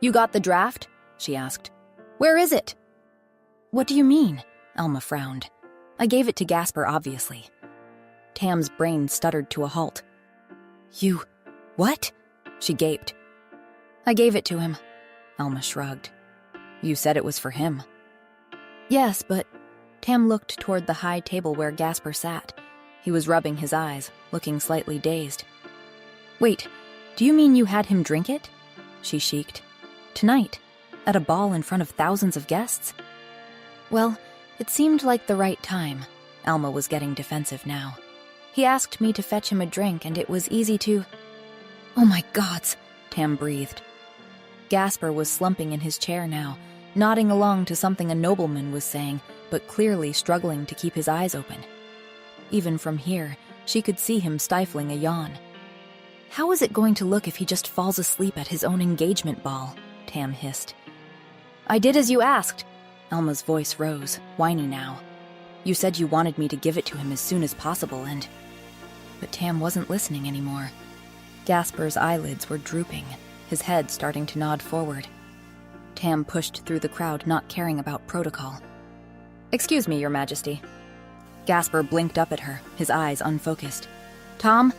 "You got the draft?" she asked. "Where is it?" "What do you mean?" Alma frowned. "I gave it to Gasper, obviously." Tam's brain stuttered to a halt. "You... what?" she gaped. "I gave it to him," Alma shrugged. "You said it was for him." "Yes, but..." Tam looked toward the high table where Gasper sat. He was rubbing his eyes, looking slightly dazed. "Wait, do you mean you had him drink it?" she shrieked. "Tonight? At a ball in front of thousands of guests?" "Well, it seemed like the right time." Alma was getting defensive now. "He asked me to fetch him a drink, and it was easy to..." "Oh my gods," Tam breathed. Gasper was slumping in his chair now, nodding along to something a nobleman was saying, but clearly struggling to keep his eyes open. Even from here, she could see him stifling a yawn. "How is it going to look if he just falls asleep at his own engagement ball?" Tam hissed. "I did as you asked." Alma's voice rose, whiny now. "You said you wanted me to give it to him as soon as possible, and..." But Tam wasn't listening anymore. Gasper's eyelids were drooping, his head starting to nod forward. Tam pushed through the crowd, not caring about protocol. "Excuse me, Your Majesty." Gasper blinked up at her, his eyes unfocused. "Tom?"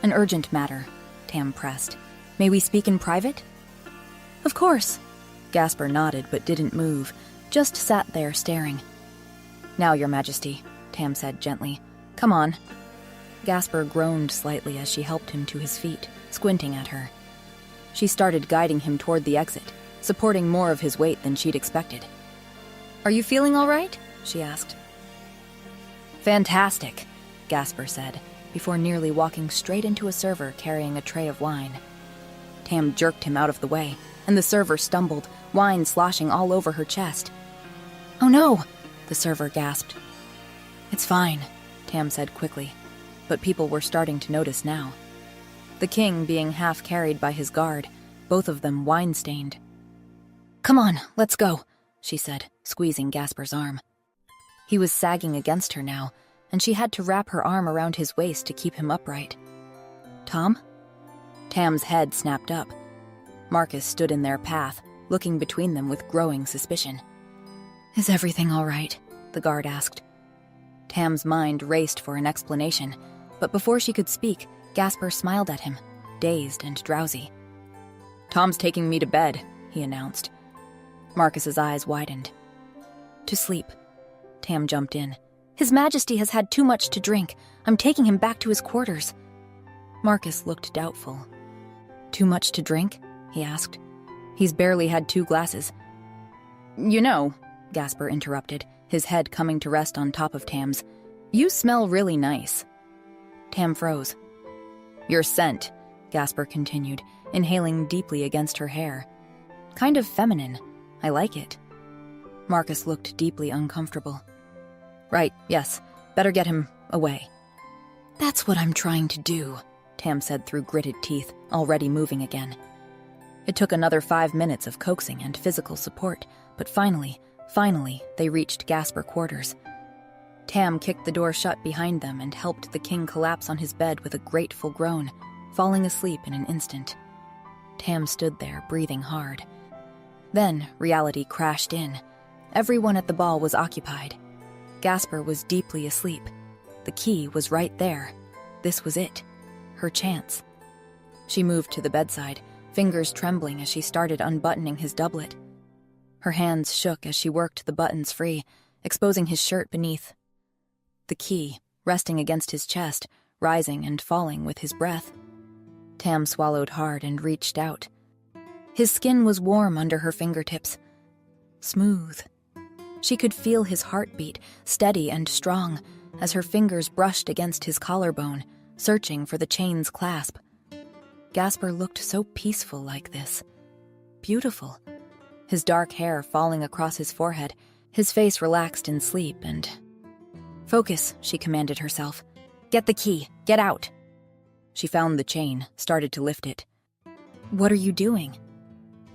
"An urgent matter," Tam pressed. "May we speak in private?" "Of course." Gasper nodded but didn't move, just sat there staring. "Now, Your Majesty," Tam said gently. "Come on." Gasper groaned slightly as she helped him to his feet, squinting at her. She started guiding him toward the exit, supporting more of his weight than she'd expected. "Are you feeling all right?" she asked. "Fantastic," Gasper said, before nearly walking straight into a server carrying a tray of wine. Tam jerked him out of the way, and the server stumbled, wine sloshing all over her chest. "Oh no!" the server gasped. "It's fine," Tam said quickly, but people were starting to notice now. The king being half carried by his guard, both of them wine-stained. "Come on, let's go," she said, squeezing Gasper's arm. He was sagging against her now, and she had to wrap her arm around his waist to keep him upright. "Tom?" Tam's head snapped up. Marcus stood in their path, looking between them with growing suspicion. "Is everything all right?" the guard asked. Tam's mind raced for an explanation, but before she could speak, Gasper smiled at him, dazed and drowsy. "Tom's taking me to bed," he announced. Marcus's eyes widened. "To sleep." Tam jumped in. "His Majesty has had too much to drink. I'm taking him back to his quarters." Marcus looked doubtful. "Too much to drink?" he asked. "He's barely had 2 glasses." "You know," Gasper interrupted, his head coming to rest on top of Tam's, "you smell really nice." Tam froze. "Your scent," Gasper continued, inhaling deeply against her hair. "Kind of feminine. I like it." Marcus looked deeply uncomfortable. "Right, yes. Better get him away." "That's what I'm trying to do," Tam said through gritted teeth, already moving again. It took another 5 minutes of coaxing and physical support, but finally, they reached Gasper quarters. Tam kicked the door shut behind them and helped the king collapse on his bed with a grateful groan, falling asleep in an instant. Tam stood there, breathing hard. Then reality crashed in. Everyone at the ball was occupied. Gasper was deeply asleep. The key was right there. This was it. Her chance. She moved to the bedside, fingers trembling as she started unbuttoning his doublet. Her hands shook as she worked the buttons free, exposing his shirt beneath. The key, resting against his chest, rising and falling with his breath. Tam swallowed hard and reached out. His skin was warm under her fingertips. Smooth. She could feel his heartbeat, steady and strong, as her fingers brushed against his collarbone, searching for the chain's clasp. Gasper looked so peaceful like this. Beautiful. His dark hair falling across his forehead, his face relaxed in sleep and... "Focus," she commanded herself. "Get the key. Get out." She found the chain, started to lift it. "What are you doing?"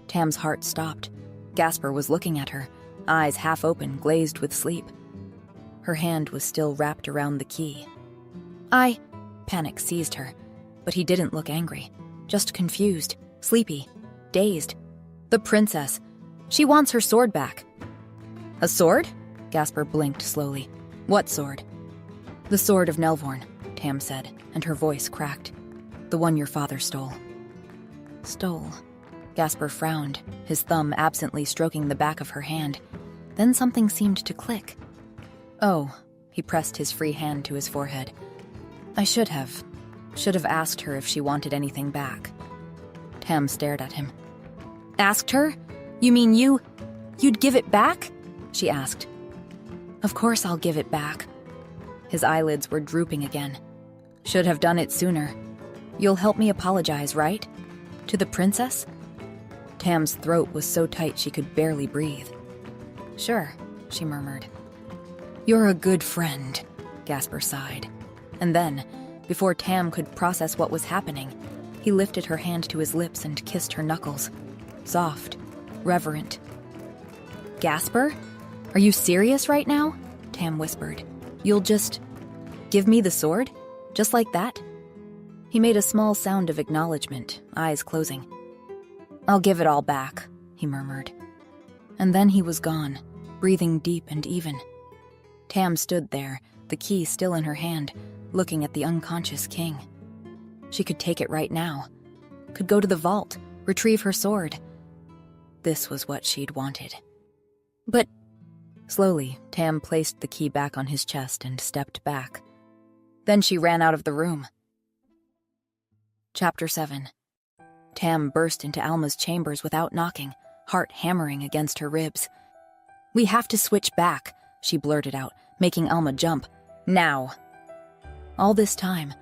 Tam's heart stopped. Gasper was looking at her, eyes half open, glazed with sleep. Her hand was still wrapped around the key. Panic seized her, but he didn't look angry, just confused, sleepy, dazed. The princess. She wants her sword back. "A sword?" Gasper blinked slowly. "What sword?" "The sword of Nelvorn," Tam said, and her voice cracked. "The one your father stole." Stole. Gasper frowned, his thumb absently stroking the back of her hand. Then something seemed to click. "Oh," he pressed his free hand to his forehead. "I should have asked her if she wanted anything back." Tam stared at him. "Asked her? You mean you'd give it back?" she asked. "Of course I'll give it back." His eyelids were drooping again. "Should have done it sooner. You'll help me apologize, right? To the princess?" Tam's throat was so tight she could barely breathe. "Sure," she murmured. "You're a good friend," Gasper sighed. And then, before Tam could process what was happening, he lifted her hand to his lips and kissed her knuckles. Soft, reverent. "Gasper? Are you serious right now?" Tam whispered. "You'll just give me the sword? Just like that?" He made a small sound of acknowledgement, eyes closing. "I'll give it all back," he murmured. And then he was gone, breathing deep and even. Tam stood there, the key still in her hand, looking at the unconscious king. She could take it right now. Could go to the vault, retrieve her sword. This was what she'd wanted. But... Slowly, Tam placed the key back on his chest and stepped back. Then she ran out of the room. Chapter 7. Tam burst into Alma's chambers without knocking, heart hammering against her ribs. "We have to switch back," she blurted out, making Alma jump. "Now!" All this time,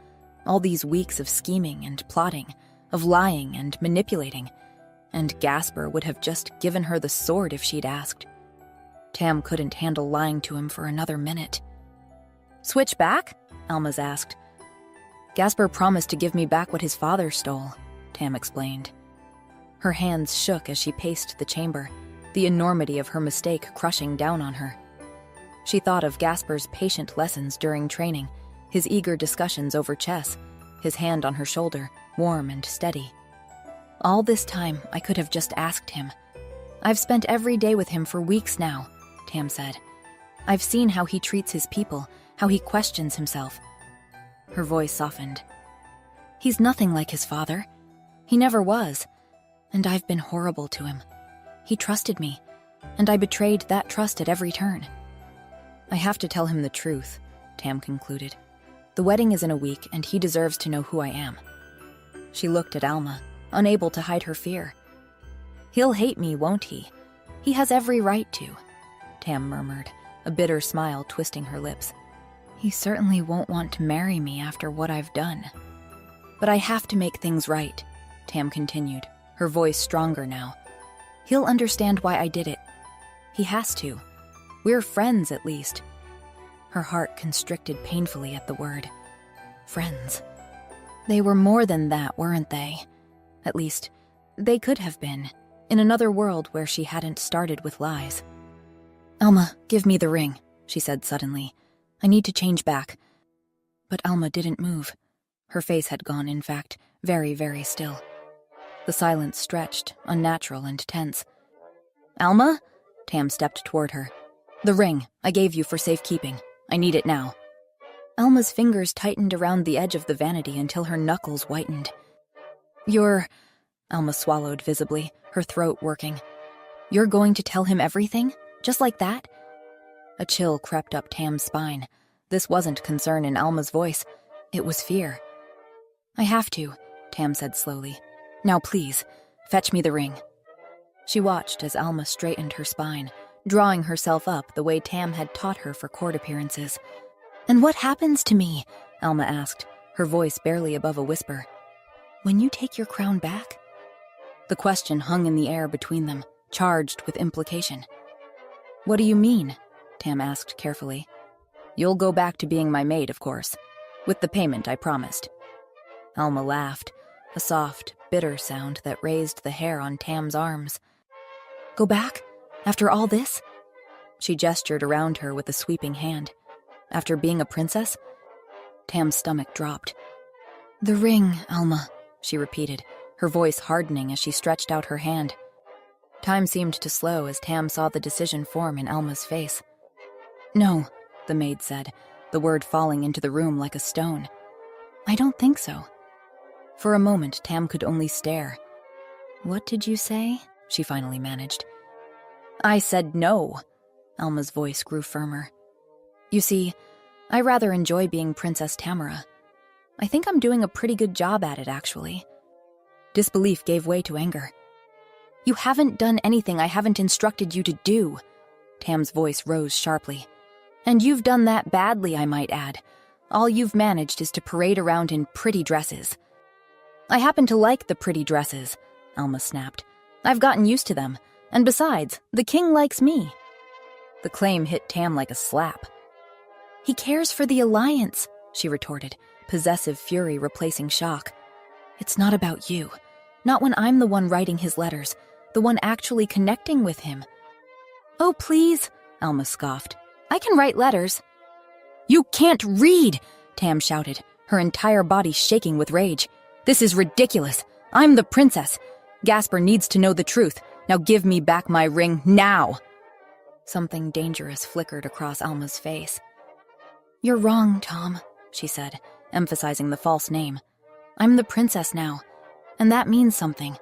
all these weeks of scheming and plotting, of lying and manipulating, and Gasper would have just given her the sword if she'd asked. Tam couldn't handle lying to him for another minute. "Switch back?" Alma's asked. "Gasper promised to give me back what his father stole," Tam explained. Her hands shook as she paced the chamber, the enormity of her mistake crushing down on her. She thought of Gasper's patient lessons during training, his eager discussions over chess, his hand on her shoulder, warm and steady. "All this time, I could have just asked him. I've spent every day with him for weeks now," Tam said. "I've seen how he treats his people, how he questions himself." Her voice softened. "He's nothing like his father. He never was. And I've been horrible to him. He trusted me, and I betrayed that trust at every turn." "I have to tell him the truth," Tam concluded. "The wedding is in a week, and he deserves to know who I am." She looked at Alma, unable to hide her fear. "He'll hate me, won't he? He has every right to," Tam murmured, a bitter smile twisting her lips. "He certainly won't want to marry me after what I've done. But I have to make things right," Tam continued, her voice stronger now. "He'll understand why I did it. He has to. We're friends, at least." Her heart constricted painfully at the word. Friends. They were more than that, weren't they? At least, They could have been, in another world where she hadn't started with lies. "Alma, give me the ring," she said suddenly. "I need to change back." But Alma didn't move. Her face had gone, in fact, very, very still. The silence stretched, unnatural and tense. "Alma?" Tam stepped toward her. "The ring I gave you for safekeeping. I need it now." Alma's fingers tightened around the edge of the vanity until her knuckles whitened. "You're—" Alma swallowed visibly, her throat working. "You're going to tell him everything? Just like that?" A chill crept up Tam's spine. This wasn't concern in Alma's voice. It was fear. "I have to," Tam said slowly. "Now please, fetch me the ring." She watched as Alma straightened her spine, drawing herself up the way Tam had taught her for court appearances. "And what happens to me?" Alma asked, her voice barely above a whisper. "When you take your crown back?" The question hung in the air between them, charged with implication. "What do you mean?" Tam asked carefully. "You'll go back to being my maid, of course. With the payment I promised." Alma laughed, a soft, bitter sound that raised the hair on Tam's arms. "Go back? After all this?" She gestured around her with a sweeping hand. "After being a princess?" Tam's stomach dropped. "The ring, Alma," she repeated, her voice hardening as she stretched out her hand. Time seemed to slow as Tam saw the decision form in Alma's face. "No," the maid said, the word falling into the room like a stone. "I don't think so." For a moment, Tam could only stare. "What did you say?" she finally managed. "I said no." Alma's voice grew firmer. "You see, I rather enjoy being Princess Tamara. I think I'm doing a pretty good job at it, actually." Disbelief gave way to anger. "You haven't done anything I haven't instructed you to do." Tam's voice rose sharply. "And you've done that badly, I might add. All you've managed is to parade around in pretty dresses." "I happen to like the pretty dresses," Alma snapped. "I've gotten used to them. And besides, the king likes me." The claim hit Tam like a slap. "He cares for the alliance," she retorted, possessive fury replacing shock. "It's not about you. Not when I'm the one writing his letters, the one actually connecting with him." "Oh, please," Alma scoffed. "I can write letters." "You can't read!" Tam shouted, her entire body shaking with rage. "This is ridiculous. I'm the princess. Gasper needs to know the truth. Now give me back my ring, now!" Something dangerous flickered across Alma's face. "You're wrong, Tom," she said, emphasizing the false name. "I'm the princess now, and that means something."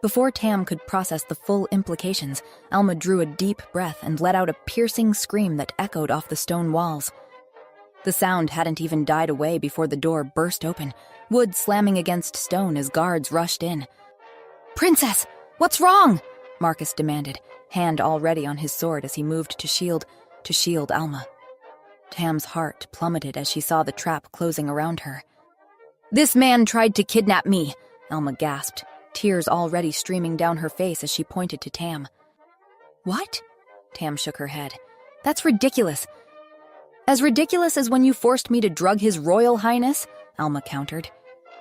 Before Tam could process the full implications, Alma drew a deep breath and let out a piercing scream that echoed off the stone walls. The sound hadn't even died away before the door burst open, wood slamming against stone as guards rushed in. "Princess, what's wrong?" Marcus demanded, hand already on his sword as he moved to shield Alma. Tam's heart plummeted as she saw the trap closing around her. "This man tried to kidnap me," Alma gasped, tears already streaming down her face as she pointed to Tam. "What?" Tam shook her head. "That's ridiculous." "As ridiculous as when you forced me to drug his royal highness," Alma countered.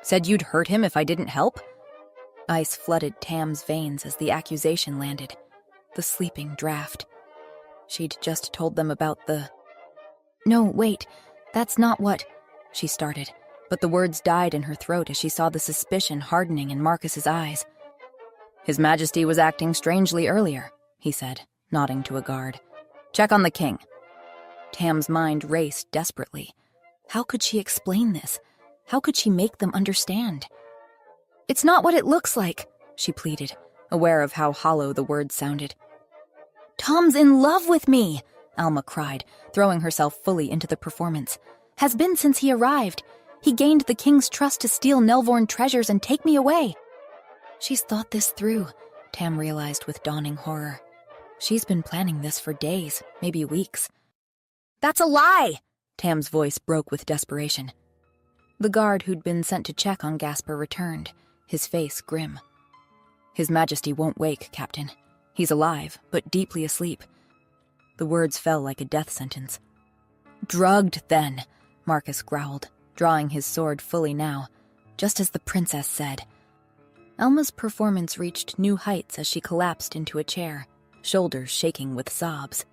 "Said you'd hurt him if I didn't help?" Ice flooded Tam's veins as the accusation landed. The sleeping draft. She'd just told them about the... "No, wait, that's not what..." she started, but the words died in her throat as she saw the suspicion hardening in Marcus's eyes. "His Majesty was acting strangely earlier," he said, nodding to a guard. "Check on the king." Tam's mind raced desperately. How could she explain this? How could she make them understand? "It's not what it looks like," she pleaded, aware of how hollow the words sounded. "Tom's in love with me," Alma cried, throwing herself fully into the performance. "Has been since he arrived. He gained the king's trust to steal Nelvorn treasures and take me away." She's thought this through, Tam realized with dawning horror. She's been planning this for days, maybe weeks. "That's a lie!" Tam's voice broke with desperation. The guard who'd been sent to check on Gasper returned, his face grim. "His Majesty won't wake, Captain. He's alive, but deeply asleep." The words fell like a death sentence. "Drugged, then," Marcus growled, drawing his sword fully now, just as the princess said. Alma's performance reached new heights as she collapsed into a chair, shoulders shaking with sobs.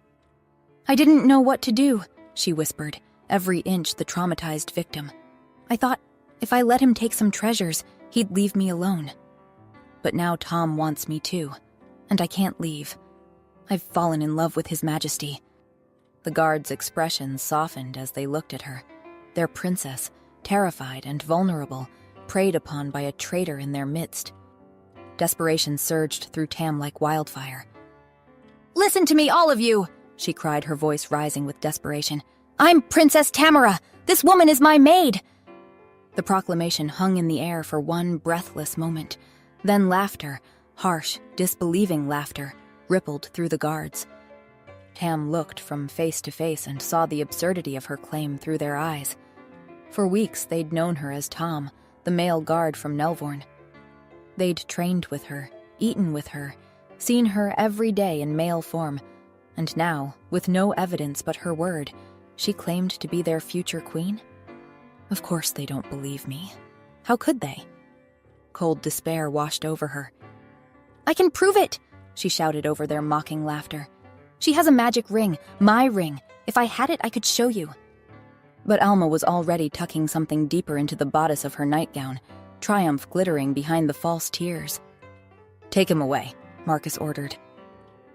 "I didn't know what to do," she whispered, every inch the traumatized victim. "I thought if I let him take some treasures, he'd leave me alone. But now Tom wants me too, and I can't leave. I've fallen in love with His Majesty." The guards' expressions softened as they looked at her. Their princess, terrified and vulnerable, preyed upon by a traitor in their midst. Desperation surged through Tam like wildfire. "Listen to me, all of you!" she cried, her voice rising with desperation. "I'm Princess Tamara! This woman is my maid!" The proclamation hung in the air for one breathless moment. Then laughter, harsh, disbelieving laughter, rippled through the guards. Tam looked from face to face and saw the absurdity of her claim through their eyes. For weeks they'd known her as Tom, the male guard from Nelvorn. They'd trained with her, eaten with her, seen her every day in male form, and now, with no evidence but her word, she claimed to be their future queen? Of course they don't believe me. How could they? Cold despair washed over her. "I can prove it!" she shouted over their mocking laughter. "She has a magic ring, my ring. If I had it, I could show you." But Alma was already tucking something deeper into the bodice of her nightgown, triumph glittering behind the false tears. "Take him away," Marcus ordered.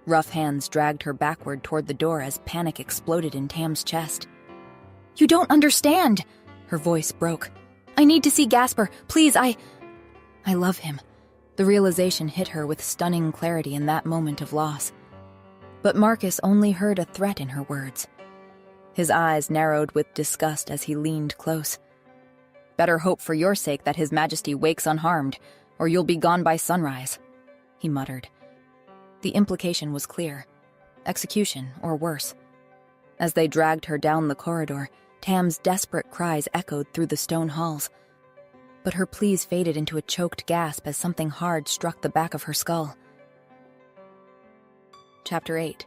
Rough hands dragged her backward toward the door as panic exploded in Tam's chest. "You don't understand!" Her voice broke. "I need to see Gasper. Please, I love him." The realization hit her with stunning clarity in that moment of loss. But Marcus only heard a threat in her words. His eyes narrowed with disgust as he leaned close. "Better hope for your sake that His Majesty wakes unharmed, or you'll be gone by sunrise," he muttered. The implication was clear. Execution, or worse. As they dragged her down the corridor, Tam's desperate cries echoed through the stone halls. But her pleas faded into a choked gasp as something hard struck the back of her skull. Chapter 8.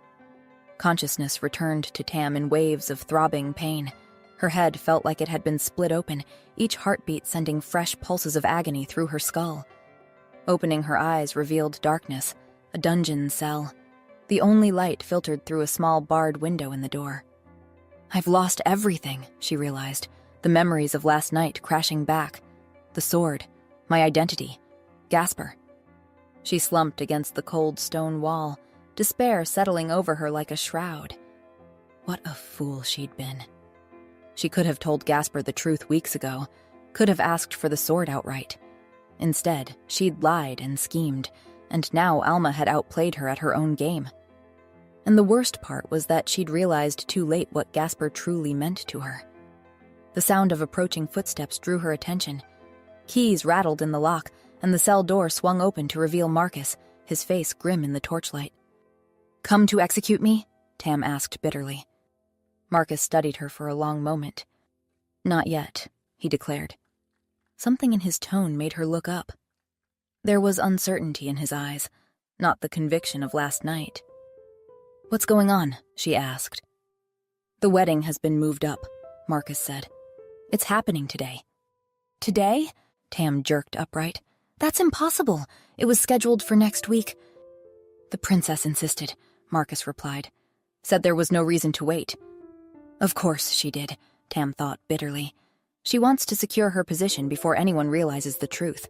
Consciousness returned to Tam in waves of throbbing pain. Her head felt like it had been split open, each heartbeat sending fresh pulses of agony through her skull. Opening her eyes revealed darkness, a dungeon cell. The only light filtered through a small barred window in the door. "I've lost everything," she realized, the memories of last night crashing back. The sword, my identity, Gasper. She slumped against the cold stone wall, despair settling over her like a shroud. What a fool she'd been. She could have told Gasper the truth weeks ago, could have asked for the sword outright. Instead, she'd lied and schemed, and now Alma had outplayed her at her own game. And the worst part was that she'd realized too late what Gasper truly meant to her. The sound of approaching footsteps drew her attention. Keys rattled in the lock, and the cell door swung open to reveal Marcus, his face grim in the torchlight. "Come to execute me?" Tam asked bitterly. Marcus studied her for a long moment. "Not yet," he declared. Something in his tone made her look up. There was uncertainty in his eyes, not the conviction of last night. "What's going on?" she asked. "The wedding has been moved up," Marcus said. "It's happening today." "Today?" Tam jerked upright. "That's impossible. It was scheduled for next week." "The princess insisted," Marcus replied. "Said there was no reason to wait." Of course she did, Tam thought bitterly. She wants to secure her position before anyone realizes the truth.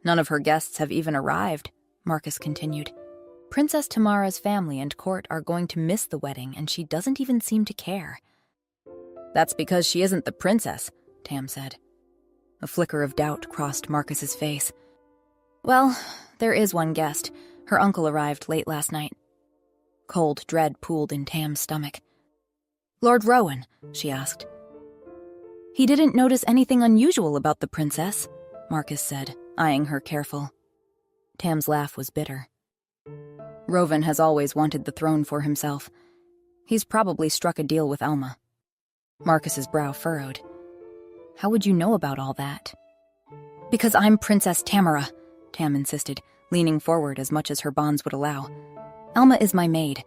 "None of her guests have even arrived," Marcus continued. "Princess Tamara's family and court are going to miss the wedding, and she doesn't even seem to care." "That's because she isn't the princess," Tam said. A flicker of doubt crossed Marcus's face. "Well, there is one guest. Her uncle arrived late last night." Cold dread pooled in Tam's stomach. "Lord Rowan?" she asked. "He didn't notice anything unusual about the princess," Marcus said, eyeing her careful. Tam's laugh was bitter. "Rowan has always wanted the throne for himself. He's probably struck a deal with Alma." Marcus's brow furrowed. "How would you know about all that?" "Because I'm Princess Tamara," Tam insisted, leaning forward as much as her bonds would allow. "Alma is my maid."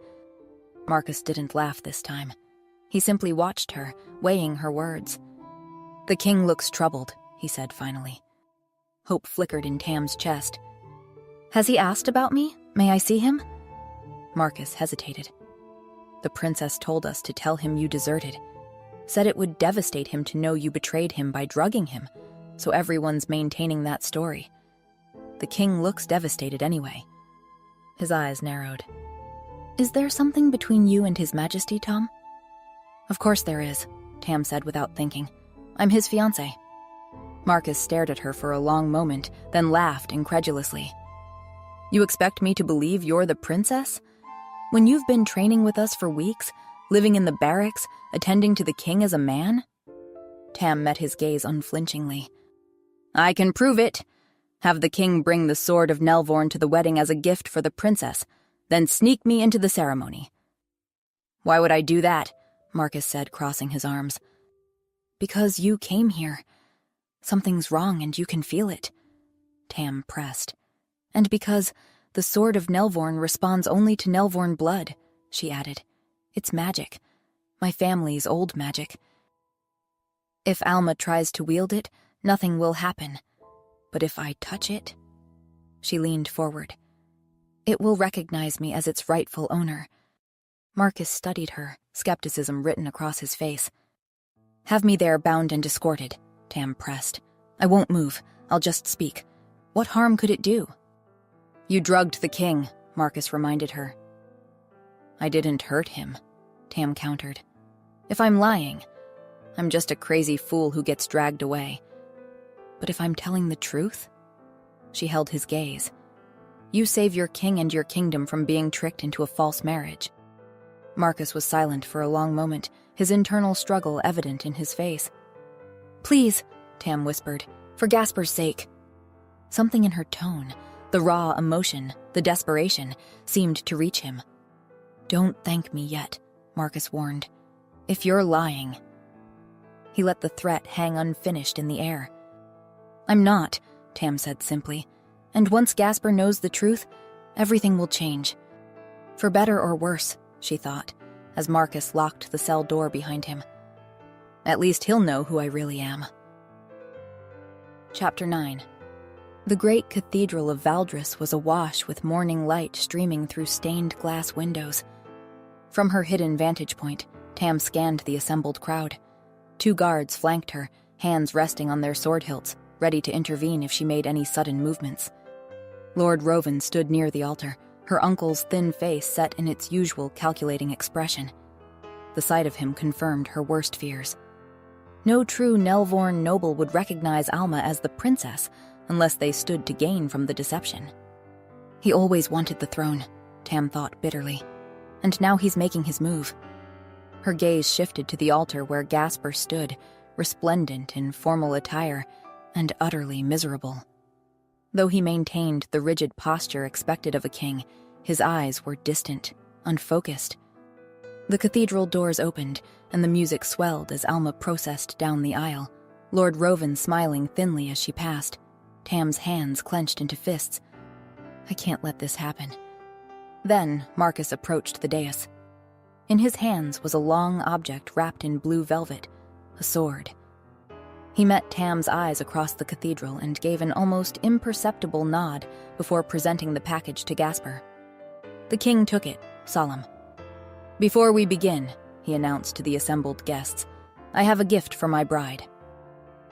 Marcus didn't laugh this time. He simply watched her, weighing her words. "The king looks troubled," he said finally. Hope flickered in Tam's chest. "Has he asked about me? May I see him?" Marcus hesitated. "The princess told us to tell him you deserted. Said it would devastate him to know you betrayed him by drugging him, so everyone's maintaining that story. The king looks devastated anyway." His eyes narrowed. "Is there something between you and His Majesty, Tom?" "Of course there is," Tam said without thinking. "I'm his fiancé." Marcus stared at her for a long moment, then laughed incredulously. "You expect me to believe you're the princess? When you've been training with us for weeks, living in the barracks, attending to the king as a man?" Tam met his gaze unflinchingly. "I can prove it. Have the king bring the sword of Nelvorn to the wedding as a gift for the princess, then sneak me into the ceremony." "Why would I do that?" Marcus said, crossing his arms. "Because you came here. Something's wrong and you can feel it," Tam pressed. "And because the sword of Nelvorn responds only to Nelvorn blood," she added. "It's magic. My family's old magic. If Alma tries to wield it, nothing will happen. But if I touch it..." She leaned forward. "It will recognize me as its rightful owner." Marcus studied her, skepticism written across his face. "Have me there bound and escorted," Tam pressed. "I won't move. I'll just speak. What harm could it do?" "You drugged the king," Marcus reminded her. "I didn't hurt him," Tam countered. "If I'm lying, I'm just a crazy fool who gets dragged away. But if I'm telling the truth..." She held his gaze. "You save your king and your kingdom from being tricked into a false marriage." Marcus was silent for a long moment, his internal struggle evident in his face. "Please," Tam whispered, "for Gasper's sake." Something in her tone, the raw emotion, the desperation, seemed to reach him. "Don't thank me yet," Marcus warned. "If you're lying..." He let the threat hang unfinished in the air. "I'm not," Tam said simply. "And once Gasper knows the truth, everything will change. For better or worse," she thought, as Marcus locked the cell door behind him. "At least he'll know who I really am." Chapter 9. The great cathedral of Valdres was awash with morning light streaming through stained glass windows. From her hidden vantage point, Tam scanned the assembled crowd. 2 guards flanked her, hands resting on their sword hilts, ready to intervene if she made any sudden movements. Lord Rovan stood near the altar, her uncle's thin face set in its usual calculating expression. The sight of him confirmed her worst fears. No true Nelvorn noble would recognize Alma as the princess unless they stood to gain from the deception. He always wanted the throne, Tam thought bitterly, and now he's making his move. Her gaze shifted to the altar where Gasper stood, resplendent in formal attire and utterly miserable. Though he maintained the rigid posture expected of a king, his eyes were distant, unfocused. The cathedral doors opened, and the music swelled as Alma processed down the aisle, Lord Rovan smiling thinly as she passed, Tam's hands clenched into fists. "I can't let this happen." Then Marcus approached the dais. In his hands was a long object wrapped in blue velvet, a sword. He met Tam's eyes across the cathedral and gave an almost imperceptible nod before presenting the package to Gasper. The king took it, solemn. "Before we begin," he announced to the assembled guests, "I have a gift for my bride."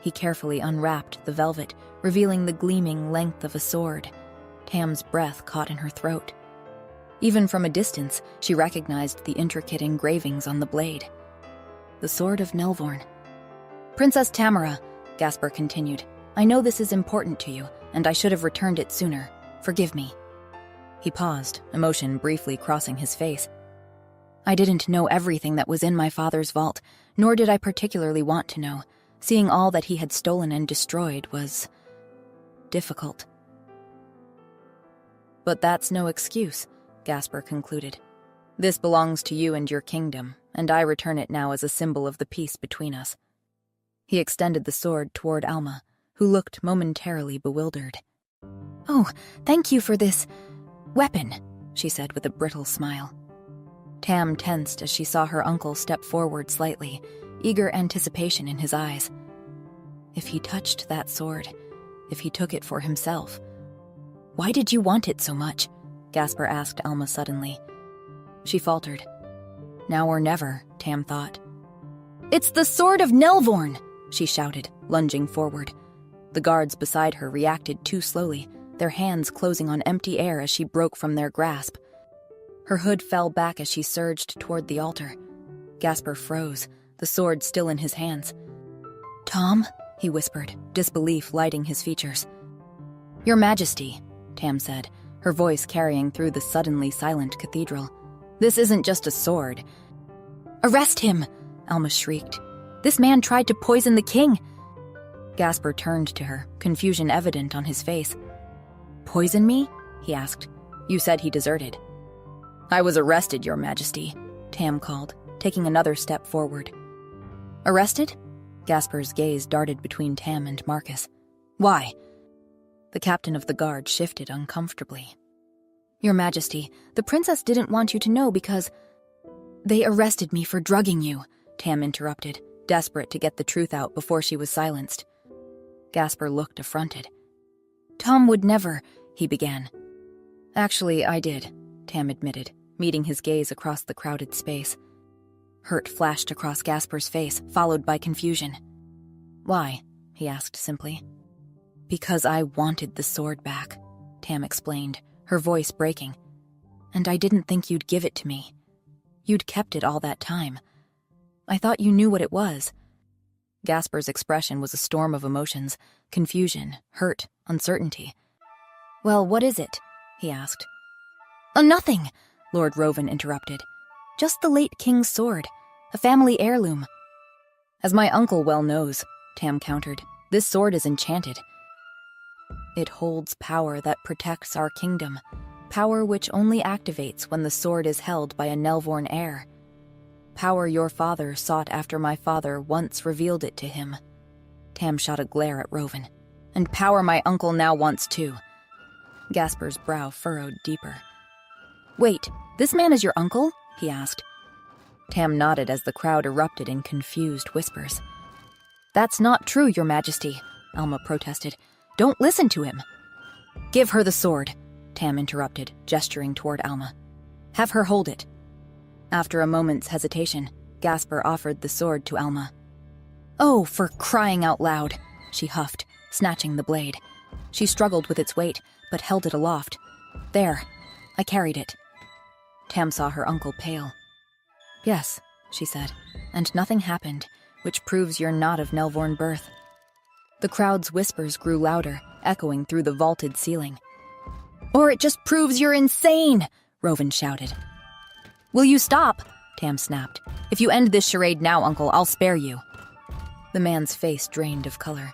He carefully unwrapped the velvet, revealing the gleaming length of a sword. Tam's breath caught in her throat. Even from a distance, she recognized the intricate engravings on the blade. The sword of Nelvorn. "Princess Tamara," Gasper continued, "I know this is important to you, and I should have returned it sooner. Forgive me." He paused, emotion briefly crossing his face. "I didn't know everything that was in my father's vault, nor did I particularly want to know. Seeing all that he had stolen and destroyed was difficult." "But that's no excuse," Gasper concluded. "This belongs to you and your kingdom, and I return it now as a symbol of the peace between us." He extended the sword toward Alma, who looked momentarily bewildered. "Oh, thank you for this weapon," she said with a brittle smile. Tam tensed as she saw her uncle step forward slightly, eager anticipation in his eyes. If he touched that sword, if he took it for himself. "Why did you want it so much?" Gasper asked Alma suddenly. She faltered. Now or never, Tam thought. "It's the sword of Nelvorn!" she shouted, lunging forward. The guards beside her reacted too slowly, their hands closing on empty air as she broke from their grasp. Her hood fell back as she surged toward the altar. Gasper froze, the sword still in his hands. "Tom?" he whispered, disbelief lighting his features. "Your Majesty," Tam said, her voice carrying through the suddenly silent cathedral. "This isn't just a sword." "Arrest him!" Alma shrieked. "This man tried to poison the king!" Gasper turned to her, confusion evident on his face. "Poison me?" he asked. "You said he deserted." "I was arrested, Your Majesty," Tam called, taking another step forward. "Arrested?" Gasper's gaze darted between Tam and Marcus. "Why?" The captain of the guard shifted uncomfortably. "Your Majesty, the princess didn't want you to know because—" "They arrested me for drugging you," Tam interrupted, desperate to get the truth out before she was silenced. Gasper looked affronted. "Tom would never," he began. "Actually, I did," Tam admitted, meeting his gaze across the crowded space. Hurt flashed across Gasper's face, followed by confusion. "Why?" he asked simply. "Because I wanted the sword back," Tam explained, her voice breaking. "And I didn't think you'd give it to me. You'd kept it all that time. I thought you knew what it was." Gasper's expression was a storm of emotions, confusion, hurt, uncertainty. "Well, what is it?" he asked. Nothing," Lord Rovan interrupted. "Just the late king's sword, a family heirloom." "As my uncle well knows," Tam countered, "this sword is enchanted. It holds power that protects our kingdom, power which only activates when the sword is held by a Nelvorn heir. Power your father sought after my father once revealed it to him." Tam shot a glare at Rovan. "And power my uncle now wants too." Gasper's brow furrowed deeper. "Wait, this man is your uncle?" he asked. Tam nodded as the crowd erupted in confused whispers. "That's not true, Your Majesty," Alma protested. "Don't listen to him." "Give her the sword," Tam interrupted, gesturing toward Alma. "Have her hold it." After a moment's hesitation, Gasper offered the sword to Alma. "Oh, for crying out loud," she huffed, snatching the blade. She struggled with its weight, but held it aloft. "There, I carried it." Tam saw her uncle pale. "Yes," she said, "and nothing happened, which proves you're not of Nelvorn birth." The crowd's whispers grew louder, echoing through the vaulted ceiling. "Or it just proves you're insane!" Rovan shouted. "Will you stop?" Tam snapped. "If you end this charade now, Uncle, I'll spare you." The man's face drained of color.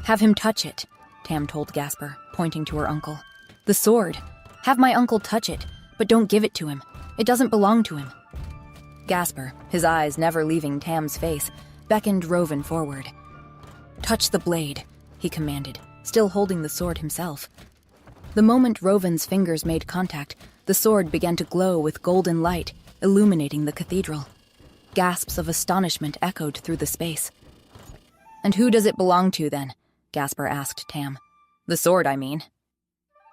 "Have him touch it," Tam told Gasper, pointing to her uncle. "The sword. Have my uncle touch it, but don't give it to him. It doesn't belong to him." Gasper, his eyes never leaving Tam's face, beckoned Rovan forward. "Touch the blade," he commanded, still holding the sword himself. The moment Rovan's fingers made contact, the sword began to glow with golden light, illuminating the cathedral. Gasps of astonishment echoed through the space. "And who does it belong to, then?" Gasper asked Tam. "The sword, I mean."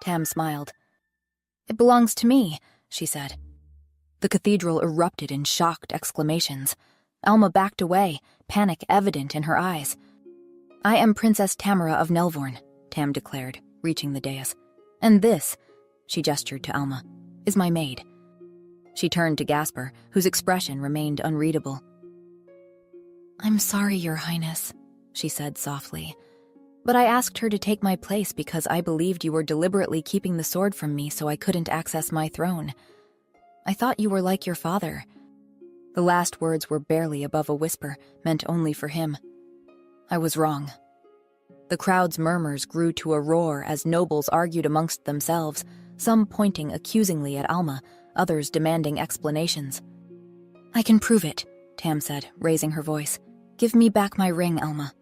Tam smiled. "It belongs to me," she said. The cathedral erupted in shocked exclamations. Alma backed away, panic evident in her eyes. "I am Princess Tamara of Nelvorn," Tam declared, reaching the dais. "And this," she gestured to Alma, "is my maid." She turned to Gasper, whose expression remained unreadable. "I'm sorry, Your Highness," she said softly, "but I asked her to take my place because I believed you were deliberately keeping the sword from me so I couldn't access my throne. I thought you were like your father." The last words were barely above a whisper, meant only for him. "I was wrong." The crowd's murmurs grew to a roar as nobles argued amongst themselves, some pointing accusingly at Alma, others demanding explanations. "I can prove it," Tam said, raising her voice. "Give me back my ring, Alma."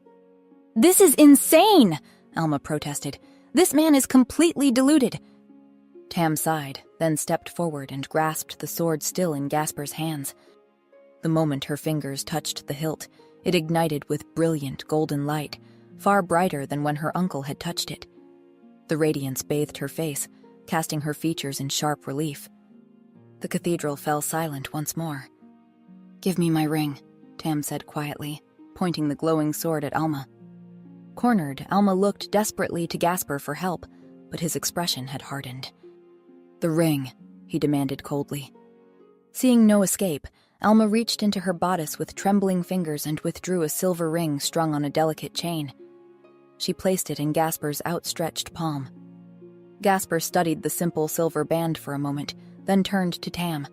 "This is insane!" Alma protested. "This man is completely deluded." Tam sighed, then stepped forward and grasped the sword still in Gasper's hands. The moment her fingers touched the hilt, it ignited with brilliant golden light, far brighter than when her uncle had touched it. The radiance bathed her face, casting her features in sharp relief. The cathedral fell silent once more. "Give me my ring," Tam said quietly, pointing the glowing sword at Alma. Cornered, Alma looked desperately to Gasper for help, but his expression had hardened. "The ring," he demanded coldly. Seeing no escape, Alma reached into her bodice with trembling fingers and withdrew a silver ring strung on a delicate chain. She placed it in Gasper's outstretched palm. Gasper studied the simple silver band for a moment, then turned to Tam.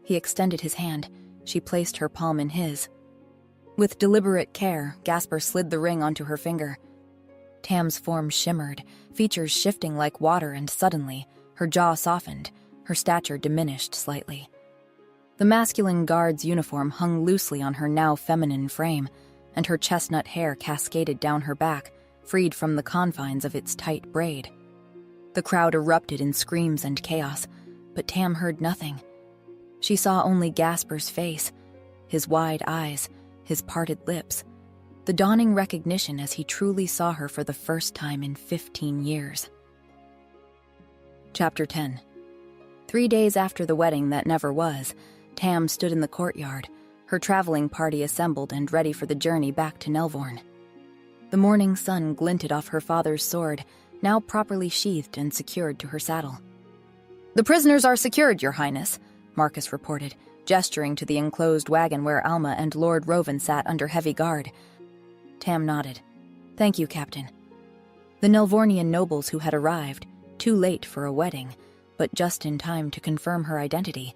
He extended his hand. She placed her palm in his. With deliberate care, Gasper slid the ring onto her finger. Tam's form shimmered, features shifting like water, and suddenly, her jaw softened, her stature diminished slightly. The masculine guard's uniform hung loosely on her now feminine frame, and her chestnut hair cascaded down her back, freed from the confines of its tight braid. The crowd erupted in screams and chaos, but Tam heard nothing. She saw only Gasper's face, his wide eyes, his parted lips, the dawning recognition as he truly saw her for the first time in 15 years. Chapter 10. 3 days after the wedding that never was, Tam stood in the courtyard, her traveling party assembled and ready for the journey back to Nelvorn. The morning sun glinted off her father's sword, now properly sheathed and secured to her saddle. "The prisoners are secured, Your Highness," Marcus reported, gesturing to the enclosed wagon where Alma and Lord Rovan sat under heavy guard. Tam nodded. "Thank you, Captain." The Nelvornian nobles who had arrived, too late for a wedding, but just in time to confirm her identity,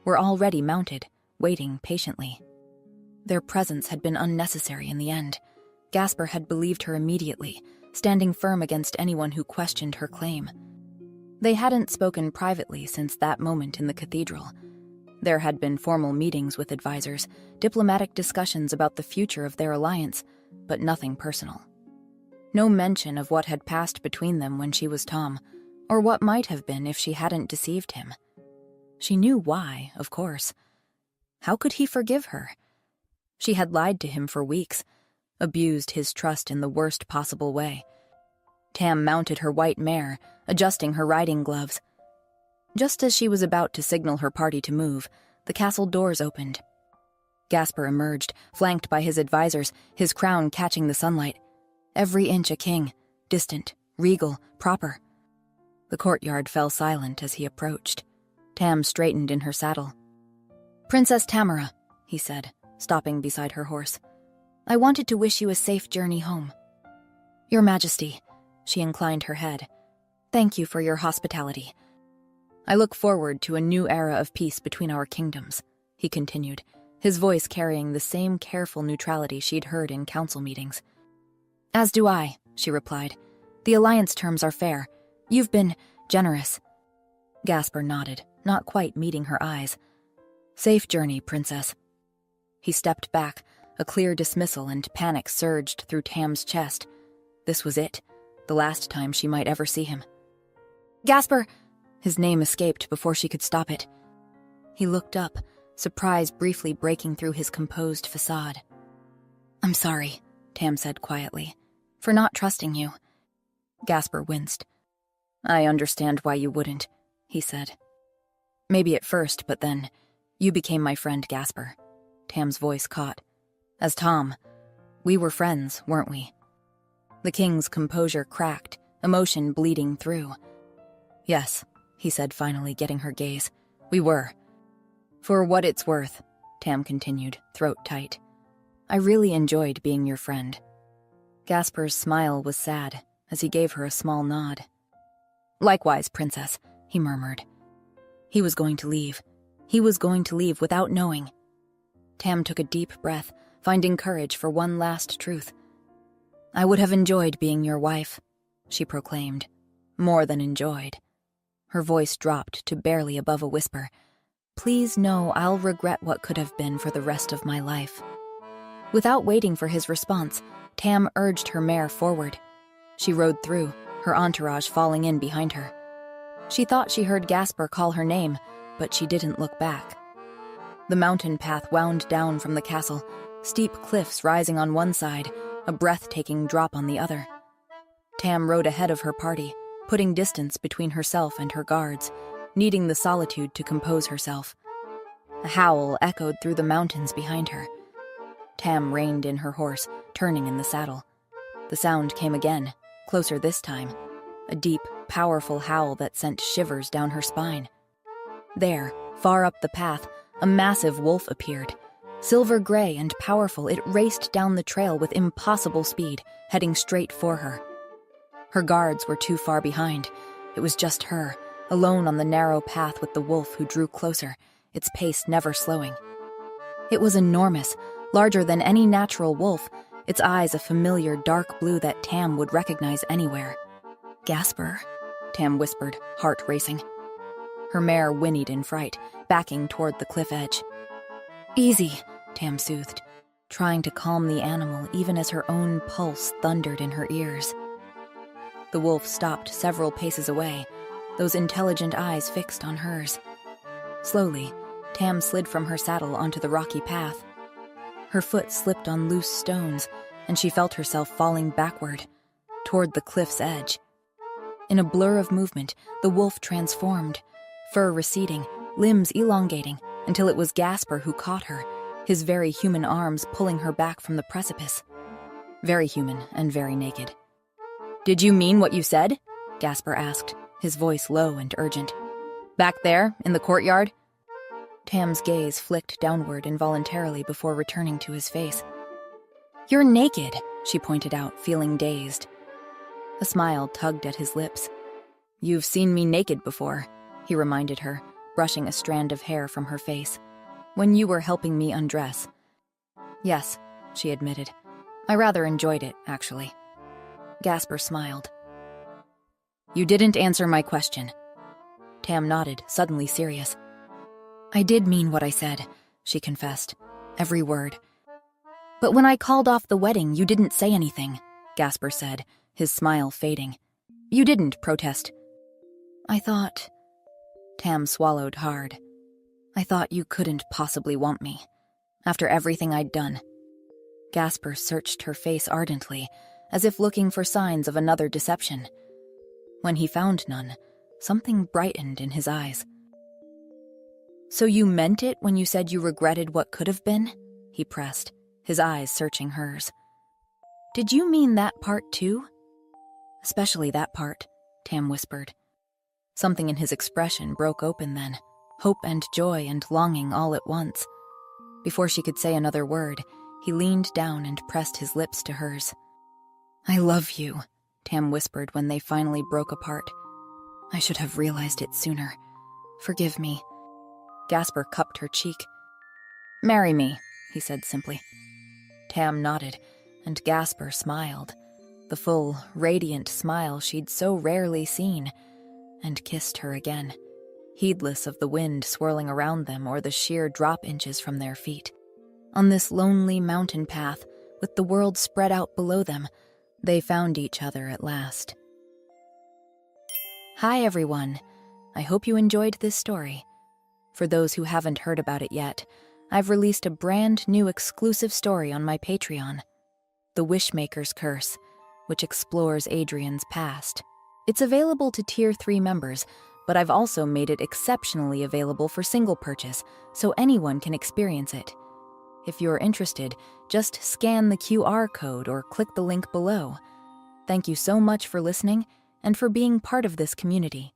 were already mounted, waiting patiently. Their presence had been unnecessary in the end. Gasper had believed her immediately, standing firm against anyone who questioned her claim. They hadn't spoken privately since that moment in the cathedral. There had been formal meetings with advisors, diplomatic discussions about the future of their alliance, but nothing personal. No mention of what had passed between them when she was Tom, or what might have been if she hadn't deceived him. She knew why, of course. How could he forgive her? She had lied to him for weeks, abused his trust in the worst possible way. Tam mounted her white mare, adjusting her riding gloves. Just as she was about to signal her party to move, the castle doors opened. Gasper emerged, flanked by his advisors, his crown catching the sunlight. Every inch a king, distant, regal, proper. The courtyard fell silent as he approached. Tam straightened in her saddle. "Princess Tamara," he said, stopping beside her horse. "I wanted to wish you a safe journey home." "Your Majesty," she inclined her head. "Thank you for your hospitality. I look forward to a new era of peace between our kingdoms," he continued, his voice carrying the same careful neutrality she'd heard in council meetings. "As do I," she replied. "The alliance terms are fair. You've been generous." Gasper nodded, not quite meeting her eyes. "Safe journey, Princess." He stepped back, a clear dismissal, and panic surged through Tam's chest. This was it, the last time she might ever see him. "Gasper!" His name escaped before she could stop it. He looked up, surprise briefly breaking through his composed facade. "I'm sorry," Tam said quietly, "for not trusting you." Gasper winced. "I understand why you wouldn't," he said. "Maybe at first, but then, you became my friend, Gasper." Tam's voice caught. "As Tom, we were friends, weren't we?" The king's composure cracked, emotion bleeding through. "Yes," he said, finally getting her gaze. "We were." "For what it's worth," Tam continued, throat tight. "I really enjoyed being your friend." Gasper's smile was sad as he gave her a small nod. "Likewise, Princess," he murmured. He was going to leave. He was going to leave without knowing. Tam took a deep breath, finding courage for one last truth. "I would have enjoyed being your wife," she proclaimed. More than enjoyed. Her voice dropped to barely above a whisper. "Please know I'll regret what could have been for the rest of my life." Without waiting for his response, Tam urged her mare forward. She rode through, her entourage falling in behind her. She thought she heard Gasper call her name, but she didn't look back. The mountain path wound down from the castle, steep cliffs rising on one side, a breathtaking drop on the other. Tam rode ahead of her party, putting distance between herself and her guards, needing the solitude to compose herself. A howl echoed through the mountains behind her. Tam reined in her horse, turning in the saddle. The sound came again, closer this time, a deep, powerful howl that sent shivers down her spine. There, far up the path, a massive wolf appeared. Silver gray and powerful, it raced down the trail with impossible speed, heading straight for her. Her guards were too far behind. It was just her, alone on the narrow path with the wolf who drew closer, its pace never slowing. It was enormous, larger than any natural wolf, its eyes a familiar dark blue that Tam would recognize anywhere. "Gasper," Tam whispered, heart racing. Her mare whinnied in fright, backing toward the cliff edge. "Easy," Tam soothed, trying to calm the animal even as her own pulse thundered in her ears. The wolf stopped several paces away, those intelligent eyes fixed on hers. Slowly, Tam slid from her saddle onto the rocky path. Her foot slipped on loose stones, and she felt herself falling backward, toward the cliff's edge. In a blur of movement, the wolf transformed, fur receding, limbs elongating, until it was Gasper who caught her, his very human arms pulling her back from the precipice. Very human and very naked. "Did you mean what you said?" Gasper asked, his voice low and urgent. "Back there, in the courtyard?" Tam's gaze flicked downward involuntarily before returning to his face. "You're naked," she pointed out, feeling dazed. A smile tugged at his lips. "You've seen me naked before," he reminded her, brushing a strand of hair from her face. "When you were helping me undress." "Yes," she admitted. "I rather enjoyed it, actually." Gasper smiled. "You didn't answer my question." Tam nodded, suddenly serious. "I did mean what I said," she confessed. "Every word." "But when I called off the wedding, you didn't say anything," Gasper said, his smile fading. "You didn't protest." "I thought—" Tam swallowed hard. "I thought you couldn't possibly want me, after everything I'd done." Gasper searched her face ardently, as if looking for signs of another deception. When he found none, something brightened in his eyes. "So you meant it when you said you regretted what could have been?" he pressed, his eyes searching hers. "Did you mean that part too?" "Especially that part," Tam whispered. Something in his expression broke open then, hope and joy and longing all at once. Before she could say another word, he leaned down and pressed his lips to hers. "I love you," Tam whispered when they finally broke apart. "I should have realized it sooner. Forgive me." Gasper cupped her cheek. "Marry me," he said simply. Tam nodded, and Gasper smiled, the full, radiant smile she'd so rarely seen, and kissed her again, heedless of the wind swirling around them or the sheer drop inches from their feet. On this lonely mountain path, with the world spread out below them, they found each other at last. Hi everyone, I hope you enjoyed this story. For those who haven't heard about it yet, I've released a brand new exclusive story on my Patreon, The Wishmaker's Curse, which explores Adrian's past. It's available to Tier 3 members, but I've also made it exceptionally available for single purchase, so anyone can experience it. If you're interested, just scan the QR code or click the link below. Thank you so much for listening and for being part of this community.